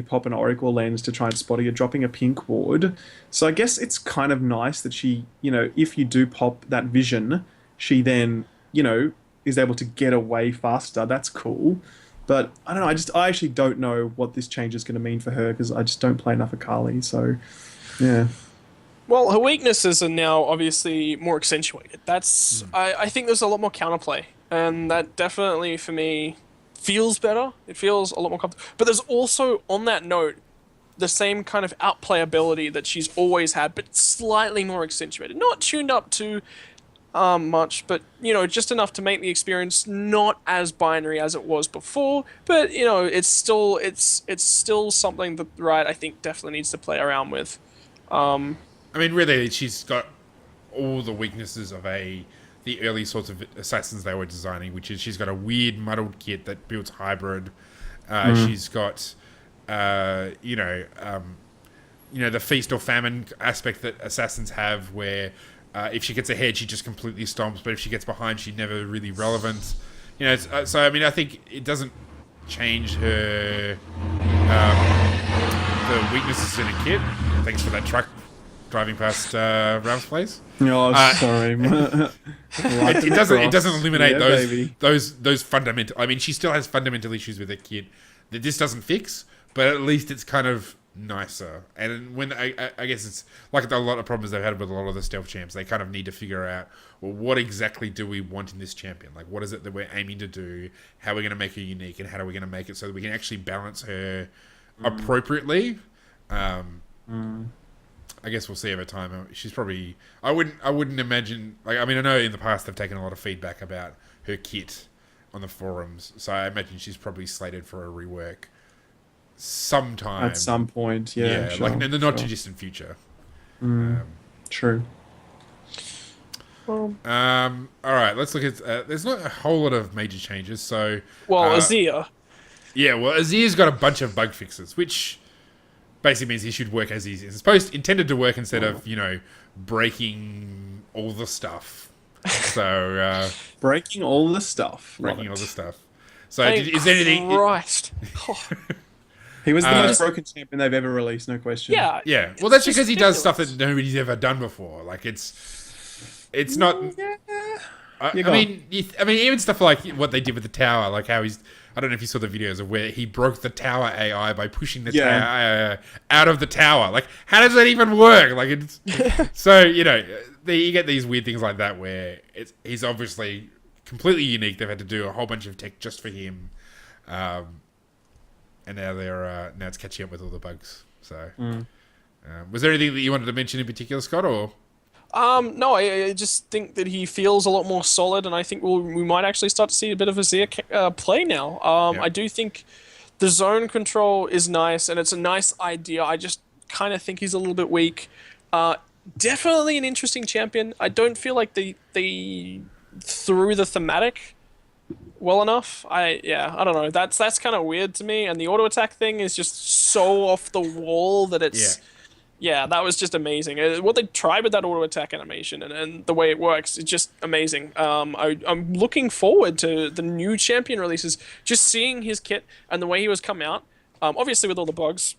pop an Oracle lens to try and spot her, you're dropping a pink ward. So I guess it's kind of nice that she, if you do pop that vision, she then, is able to get away faster. That's cool. But I don't know, I actually don't know what this change is going to mean for her because I just don't play enough Akali. So, yeah. Well, her weaknesses are now obviously more accentuated. That's I think there's a lot more counterplay. And that definitely, for me, feels better. It feels a lot more comfortable. But there's also, on that note, the same kind of outplay ability that she's always had, but slightly more accentuated. Not tuned up to much, but, just enough to make the experience not as binary as it was before. But, it's still something that Riot, I think, definitely needs to play around with. I mean, really, she's got all the weaknesses of the early sorts of assassins they were designing, which is she's got a weird muddled kit that builds hybrid. She's got, the feast or famine aspect that assassins have, where If she gets ahead, she just completely stomps. But if she gets behind, she's never really relevant. So I mean, I think it doesn't change her the weaknesses in a kit. Thanks for that truck driving past Ralph's place. Oh, sorry. It doesn't eliminate baby. those fundamental. I mean, she still has fundamental issues with her kit that this doesn't fix, but at least it's kind of nicer. And when I guess it's like a lot of problems they've had with a lot of the stealth champs, they kind of need to figure out, well, what exactly do we want in this champion? Like, what is it that we're aiming to do? How are we going to make her unique, and how are we going to make it so that we can actually balance her appropriately? I guess we'll see over time. She's probably. I wouldn't imagine. Like, I mean, I know in the past they've taken a lot of feedback about her kit on the forums, so I imagine she's probably slated for a rework sometime At some point. Yeah, sure, like in the not too distant future. True. Well, All right, let's look at. There's not a whole lot of major changes, so. Azir. Yeah, well, Azir's got a bunch of bug fixes, which basically means he should work as he's supposed intended to work instead of breaking all the stuff. So breaking all the stuff. breaking all the stuff. So is there anything? Christ. He was the most broken champion they've ever released, no question. Yeah. Yeah, well, that's just because he does stuff ridiculous. that nobody's ever done before. Like it's not. I mean, even stuff like what they did with the tower, like how he's. I don't know if you saw the videos of where he broke the tower AI by pushing the tower out of the tower. Like, how does that even work? Like, it's so you get these weird things like that where he's obviously completely unique. They've had to do a whole bunch of tech just for him, and now now it's catching up with all the bugs. So, was there anything that you wanted to mention in particular, Scott, or? No, I just think that he feels a lot more solid, and I think we might actually start to see a bit of Azir play now. I do think the zone control is nice, and it's a nice idea. I just kind of think he's a little bit weak. Definitely an interesting champion. I don't feel like they threw the thematic well enough. I don't know. That's kind of weird to me, and the auto attack thing is just so off the wall that it's. Yeah, that was just amazing. What they tried with that auto attack animation and the way it works is just amazing. I'm looking forward to the new champion releases. Just seeing his kit and the way he was come out, obviously with all the bugs,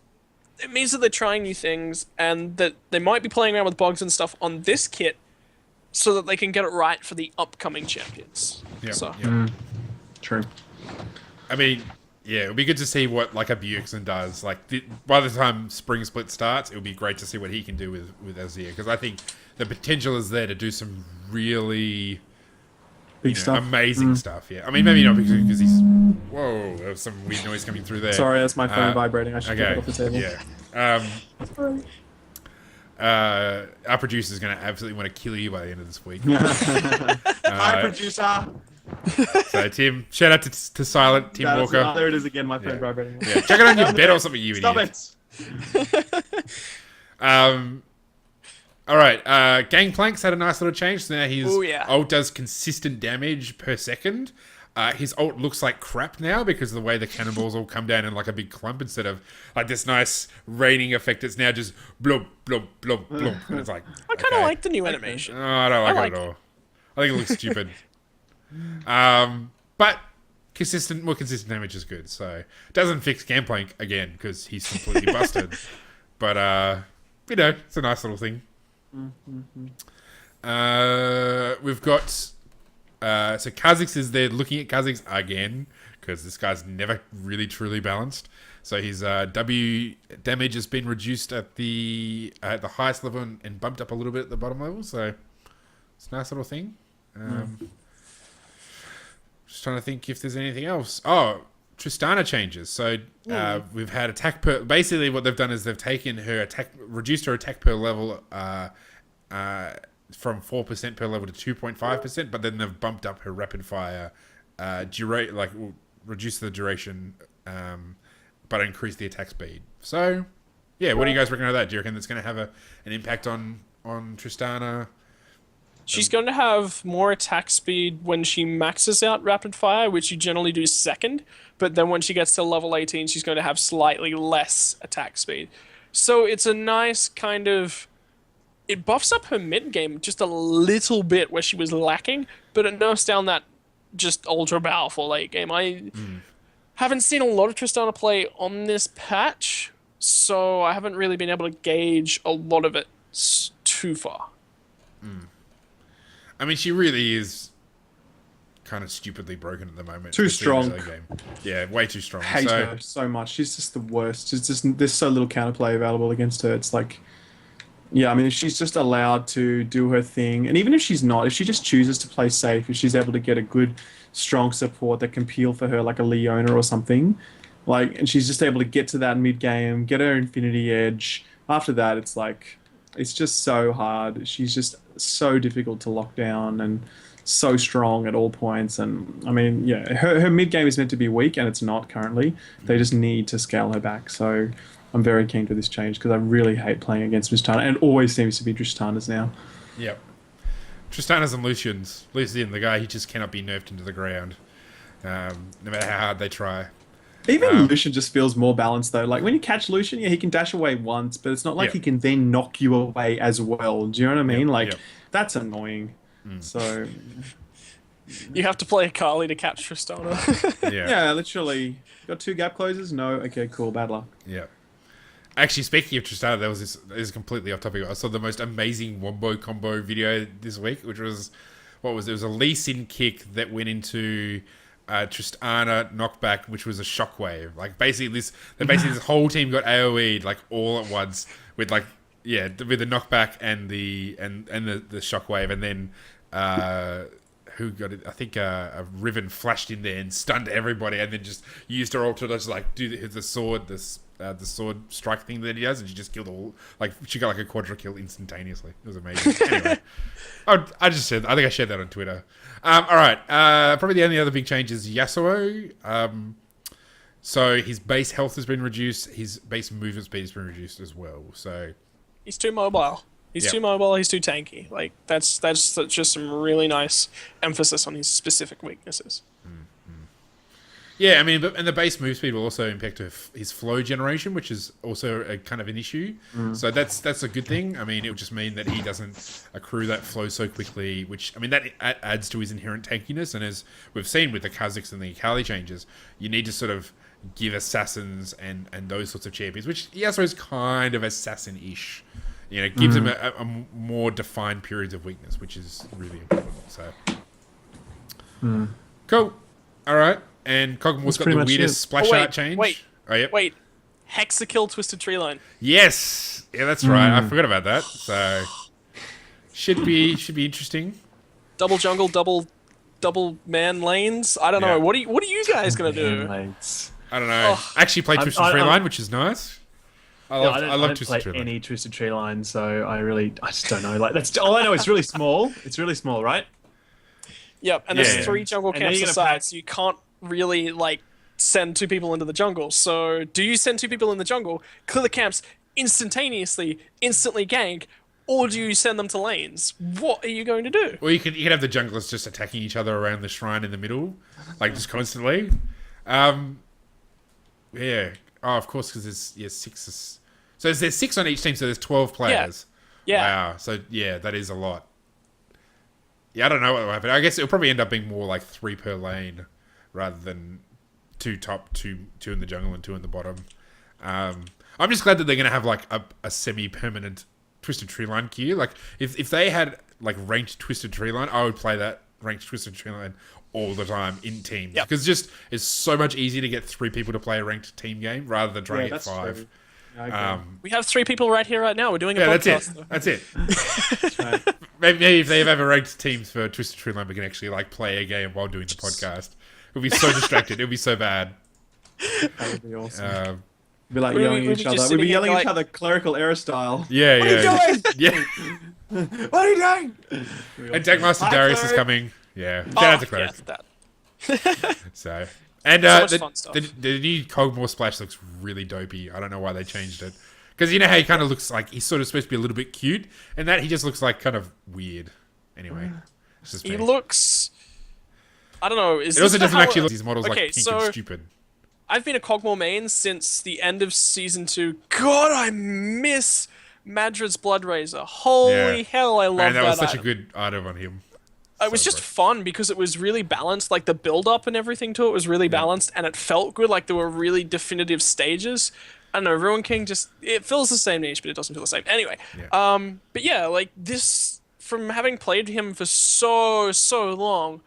it means that they're trying new things and that they might be playing around with bugs and stuff on this kit so that they can get it right for the upcoming champions. True. I mean, yeah, it'll be good to see what like a Bjergsen does. Like by the time Spring Split starts, it'll be great to see what he can do with Azir, because I think the potential is there to do some really Big stuff. amazing stuff. Yeah, I mean maybe not because he's. Whoa, there was some weird noise coming through there. Sorry, that's my phone vibrating. I should take it off the table. Yeah. Our producer's going to absolutely want to kill you by the end of this week. Hi, producer. So Tim, shout out to Silent Tim Walker. There it is again. My phone vibrating. Yeah, check it on your bed or something, you Stop idiot. it. All right. Gangplank's had a nice little change. So now his yeah. ult does consistent damage per second. His ult looks like crap now because of the way the cannonballs all come down in like a big clump instead of like this nice raining effect. It's now just blub, blub, blub, blub. And it's like, I kind of like the new animation. Oh, I don't like it at all. I think it looks stupid. But more consistent damage is good. So it doesn't fix Gangplank again because he's completely busted. But it's a nice little thing. We've got so Kha'Zix is there looking at Kha'Zix again because this guy's never really truly balanced. So his W damage has been reduced at the highest level and bumped up a little bit at the bottom level. So it's a nice little thing. Just trying to think if there's anything else. Oh, Tristana changes. So we've had attack per. Basically, what they've done is they've taken her reduced her attack per level from 4% per level to 2.5%, but then they've bumped up her rapid fire reduce the duration, but increase the attack speed. So, yeah, what do you guys reckon of that? Do you reckon that's going to have an impact on Tristana? She's going to have more attack speed when she maxes out rapid fire, which you generally do second. But then when she gets to level 18, she's going to have slightly less attack speed. So it's a nice kind of it buffs up her mid game just a little bit where she was lacking, but it nerfs down that just ultra powerful late game. I haven't seen a lot of Tristana play on this patch, so I haven't really been able to gauge a lot of it too far. I mean, she really is kind of stupidly broken at the moment. Too strong. Game. Yeah, way too strong. Hate her so much. She's just the worst. It's just there's so little counterplay available against her. It's like, yeah, I mean, if she's just allowed to do her thing, and even if she's not, if she just chooses to play safe, if she's able to get a good, strong support that can peel for her, like a Leona or something, like, and she's just able to get to that mid game, get her Infinity Edge. After that, it's like, it's just so hard. She's just so difficult to lock down and so strong at all points. And I mean, yeah, her mid game is meant to be weak, and it's not currently. They just need to scale her back. So I'm very keen for this change because I really hate playing against Tristana, and it always seems to be Tristana's now. Yep. Tristana's and Lucian's. Lucian, the guy, he just cannot be nerfed into the ground, no matter how hard they try. Even Lucian just feels more balanced though. Like when you catch Lucian, yeah, he can dash away once, but it's not like he can then knock you away as well. Do you know what I mean? Like that's annoying. So you have to play Akali to catch Tristana. yeah, literally. Got 2 gap closes? No. Okay, cool. Bad luck. Yeah. Actually, speaking of Tristana, there was this is completely off topic. I saw the most amazing wombo combo video this week, which was it was a Lee Sin kick that went into Tristana knockback, which was a shockwave. Like basically this whole team got AoE'd like all at once with with the knockback and the shockwave, and then who got it? I think a Riven flashed in there and stunned everybody, and then just used her ult to just like do the sword strike thing that he does, and she just killed all. Like she got like a quadra kill instantaneously. It was amazing. Anyway, I think I shared that on Twitter. All right, probably the only other big change is Yasuo. So his base health has been reduced. His base movement speed has been reduced as well. So he's too mobile. He's too mobile. He's too tanky. Like that's just some really nice emphasis on his specific weaknesses. Yeah, I mean, and the base move speed will also impact his flow generation, which is also a kind of an issue. So that's a good thing. I mean, it would just mean that he doesn't accrue that flow so quickly, which, I mean, that adds to his inherent tankiness. And as we've seen with the Kha'Zix and the Akali changes, you need to sort of give assassins and those sorts of champions, which Yasuo is kind of assassin-ish. You know, gives him a more defined periods of weakness, which is really important. So, cool. All right. And Cogmore's got the weirdest splash art change. Wait. Hexakill Twisted Tree Line. Yes. Yeah, that's right. I forgot about that. So should be interesting. Double jungle, double man lanes. I don't know. What are you guys gonna do? I don't know. I actually played Twisted Tree Line, which is nice. I love Twisted Tree Line. Any Twisted Tree Line, so I just don't know. Like that's all I know. It's really small. It's really small, right? Yep. And there's 3 jungle camps aside, so you can't really like send 2 people into the jungle. So do you send 2 people in the jungle, clear the camps instantaneously, instantly gank, or do you send them to lanes? What are you going to do? Well, you can have the junglers just attacking each other around the shrine in the middle, like just constantly. Yeah. Oh, of course, because there's 6. So there's 6 on each team, so there's 12 players. Yeah. Wow. So yeah, that is a lot. Yeah, I don't know what will happen. I guess it'll probably end up being more like 3 per lane, rather than 2 top, 2 in the jungle, and 2 in the bottom. I'm just glad that they're going to have like a semi-permanent Twisted Tree Line queue. Like if they had like ranked Twisted Tree Line, I would play that ranked Twisted Tree Line all the time in teams. Because just it's so much easier to get 3 people to play a ranked team game rather than trying to get 5. We have 3 people right here, right now. We're doing a podcast. That's it. That's right. Maybe if they have ever ranked teams for Twisted Tree Line, we can actually like play a game while doing the podcast. We'll be so distracted. It'll be so bad. That would be awesome. We'd be like yelling at each other. We'd be yelling at each other clerical error style. Yeah, what are you doing? Yeah. What are you doing? And Deckmaster Darius is coming. Yeah. Shout out to Cleric. So. And the new Cogmore splash looks really dopey. I don't know why they changed it. Because you know how he kind of looks like he's sort of supposed to be a little bit cute, and that he just looks like kind of weird. Anyway. He looks... I don't know. It also doesn't actually look these models like pink and stupid. I've been a Cogmore main since the end of Season 2. God, I miss Madrid's Blood Razor. Holy hell, I love Man, that was such item. a good item on him. It was So just fun because it was really balanced. Like the build up and everything to it was really balanced, and it felt good. Like there were really definitive stages. I don't know, Ruin King just it fills the same niche, but it doesn't feel the same. Anyway, but yeah, like this from having played him for so long,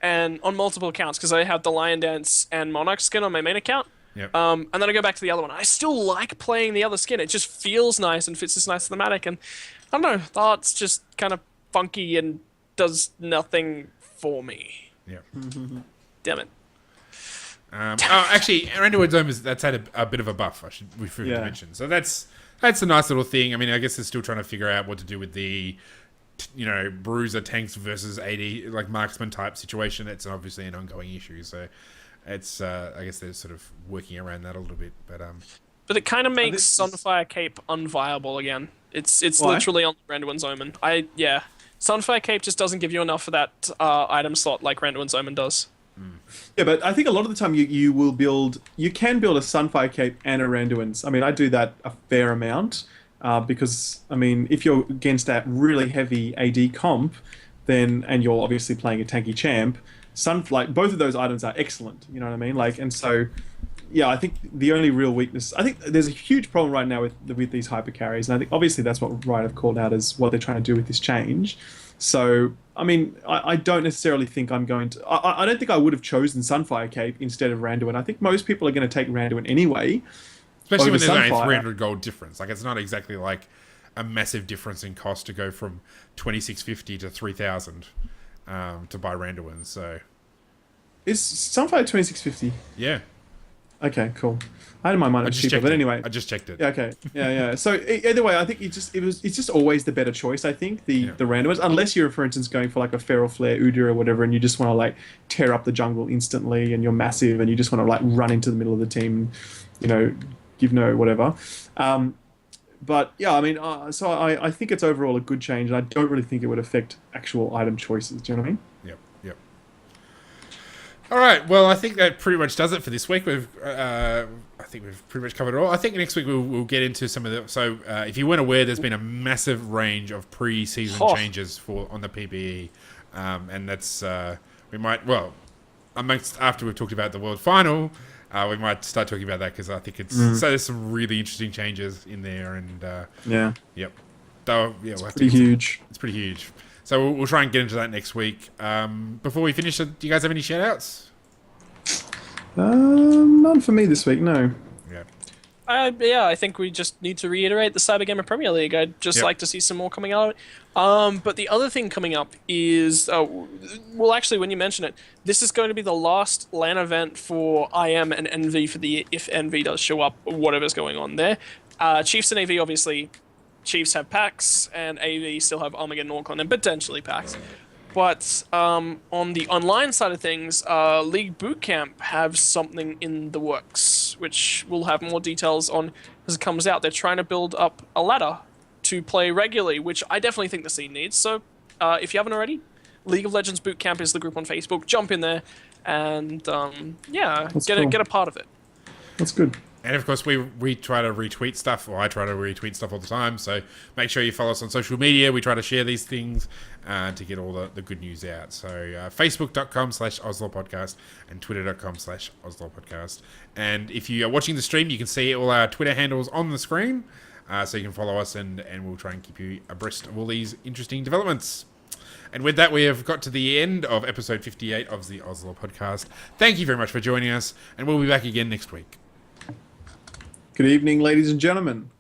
and on multiple accounts because I have the Lion Dance and Monarch skin on my main account. Yep. And then I go back to the other one. I still like playing the other skin. It just feels nice and fits this nice thematic. And I don't know, the art's just kind of funky and does nothing for me. Yeah. Damn it. Actually, Randuin's Dome that's had a bit of a buff. We forgot to mention. So that's a nice little thing. I mean, I guess they're still trying to figure out what to do with the, bruiser tanks versus AD like marksman type situation. It's obviously an ongoing issue. So it's I guess they're sort of working around that a little bit. But it kind of makes Sunfire Cape unviable again. It's literally on Randuin's Omen. Sunfire Cape just doesn't give you enough for that item slot like Randuin's Omen does. Yeah, but I think a lot of the time you can build a Sunfire Cape and a Randuin's. I mean, I do that a fair amount because, I mean, if you're against that really heavy AD comp, and you're obviously playing a tanky champ, both of those items are excellent. You know what I mean? Like, and so, yeah, I think the only real weakness, I think there's a huge problem right now with these hyper carries, and I think obviously that's what Riot have called out as what they're trying to do with this change. So, I mean, I don't necessarily think I'm going to... I don't think I would have chosen Sunfire Cape instead of Randuin. I think most people are going to take Randuin anyway. Especially when there's only Sunfire. 300 gold difference. Like, it's not exactly like a massive difference in cost to go from 2650 to 3000 to buy Randuin. So, Is Sunfire 2650? yeah. Okay, cool. I had in my mind it was cheaper, but anyway. I just checked it. Yeah, okay. Yeah. So either way, I think it's just always the better choice. I think the randomers, unless you're for instance going for like a Feral Flare Udyr or whatever, and you just want to like tear up the jungle instantly, and you're massive, and you just want to like run into the middle of the team, give no whatever. But yeah, I mean, so I think it's overall a good change, and I don't really think it would affect actual item choices. Do you know what I mean? Yep. All right. Well, I think that pretty much does it for this week. I think we've pretty much covered it all. I think next week we'll get into some of the. So, if you weren't aware, there's been a massive range of pre-season changes on the PBE, and that's we might after we've talked about the World Final, we might start talking about that because I think so. There's some really interesting changes in there, and yep. It's pretty huge. It's pretty huge. So we'll try and get into that next week. Before we finish, do you guys have any shout-outs? None for me this week, no. Yeah. I think we just need to reiterate the Cyber Gamer Premier League. I'd just like to see some more coming out of it. But the other thing coming up is, actually, when you mention it, this is going to be the last LAN event for IM and NV for the year, if NV does show up, whatever's going on there. Chiefs and AV, obviously, Chiefs have packs, and AV still have Armageddon Orcon and potentially packs. But on the online side of things, League Bootcamp have something in the works, which we'll have more details on as it comes out. They're trying to build up a ladder to play regularly, which I definitely think the scene needs. So if you haven't already, League of Legends Bootcamp is the group on Facebook. Jump in there and get a part of it. That's good. And of course, we try to retweet stuff, or I try to retweet stuff all the time. So make sure you follow us on social media. We try to share these things to get all the good news out. So Facebook.com/OzLoL Podcast and Twitter.com/OzLoL Podcast. And if you are watching the stream, you can see all our Twitter handles on the screen. So you can follow us and we'll try and keep you abreast of all these interesting developments. And with that, we have got to the end of episode 58 of the OzLoL Podcast. Thank you very much for joining us, and we'll be back again next week. Good evening, ladies and gentlemen.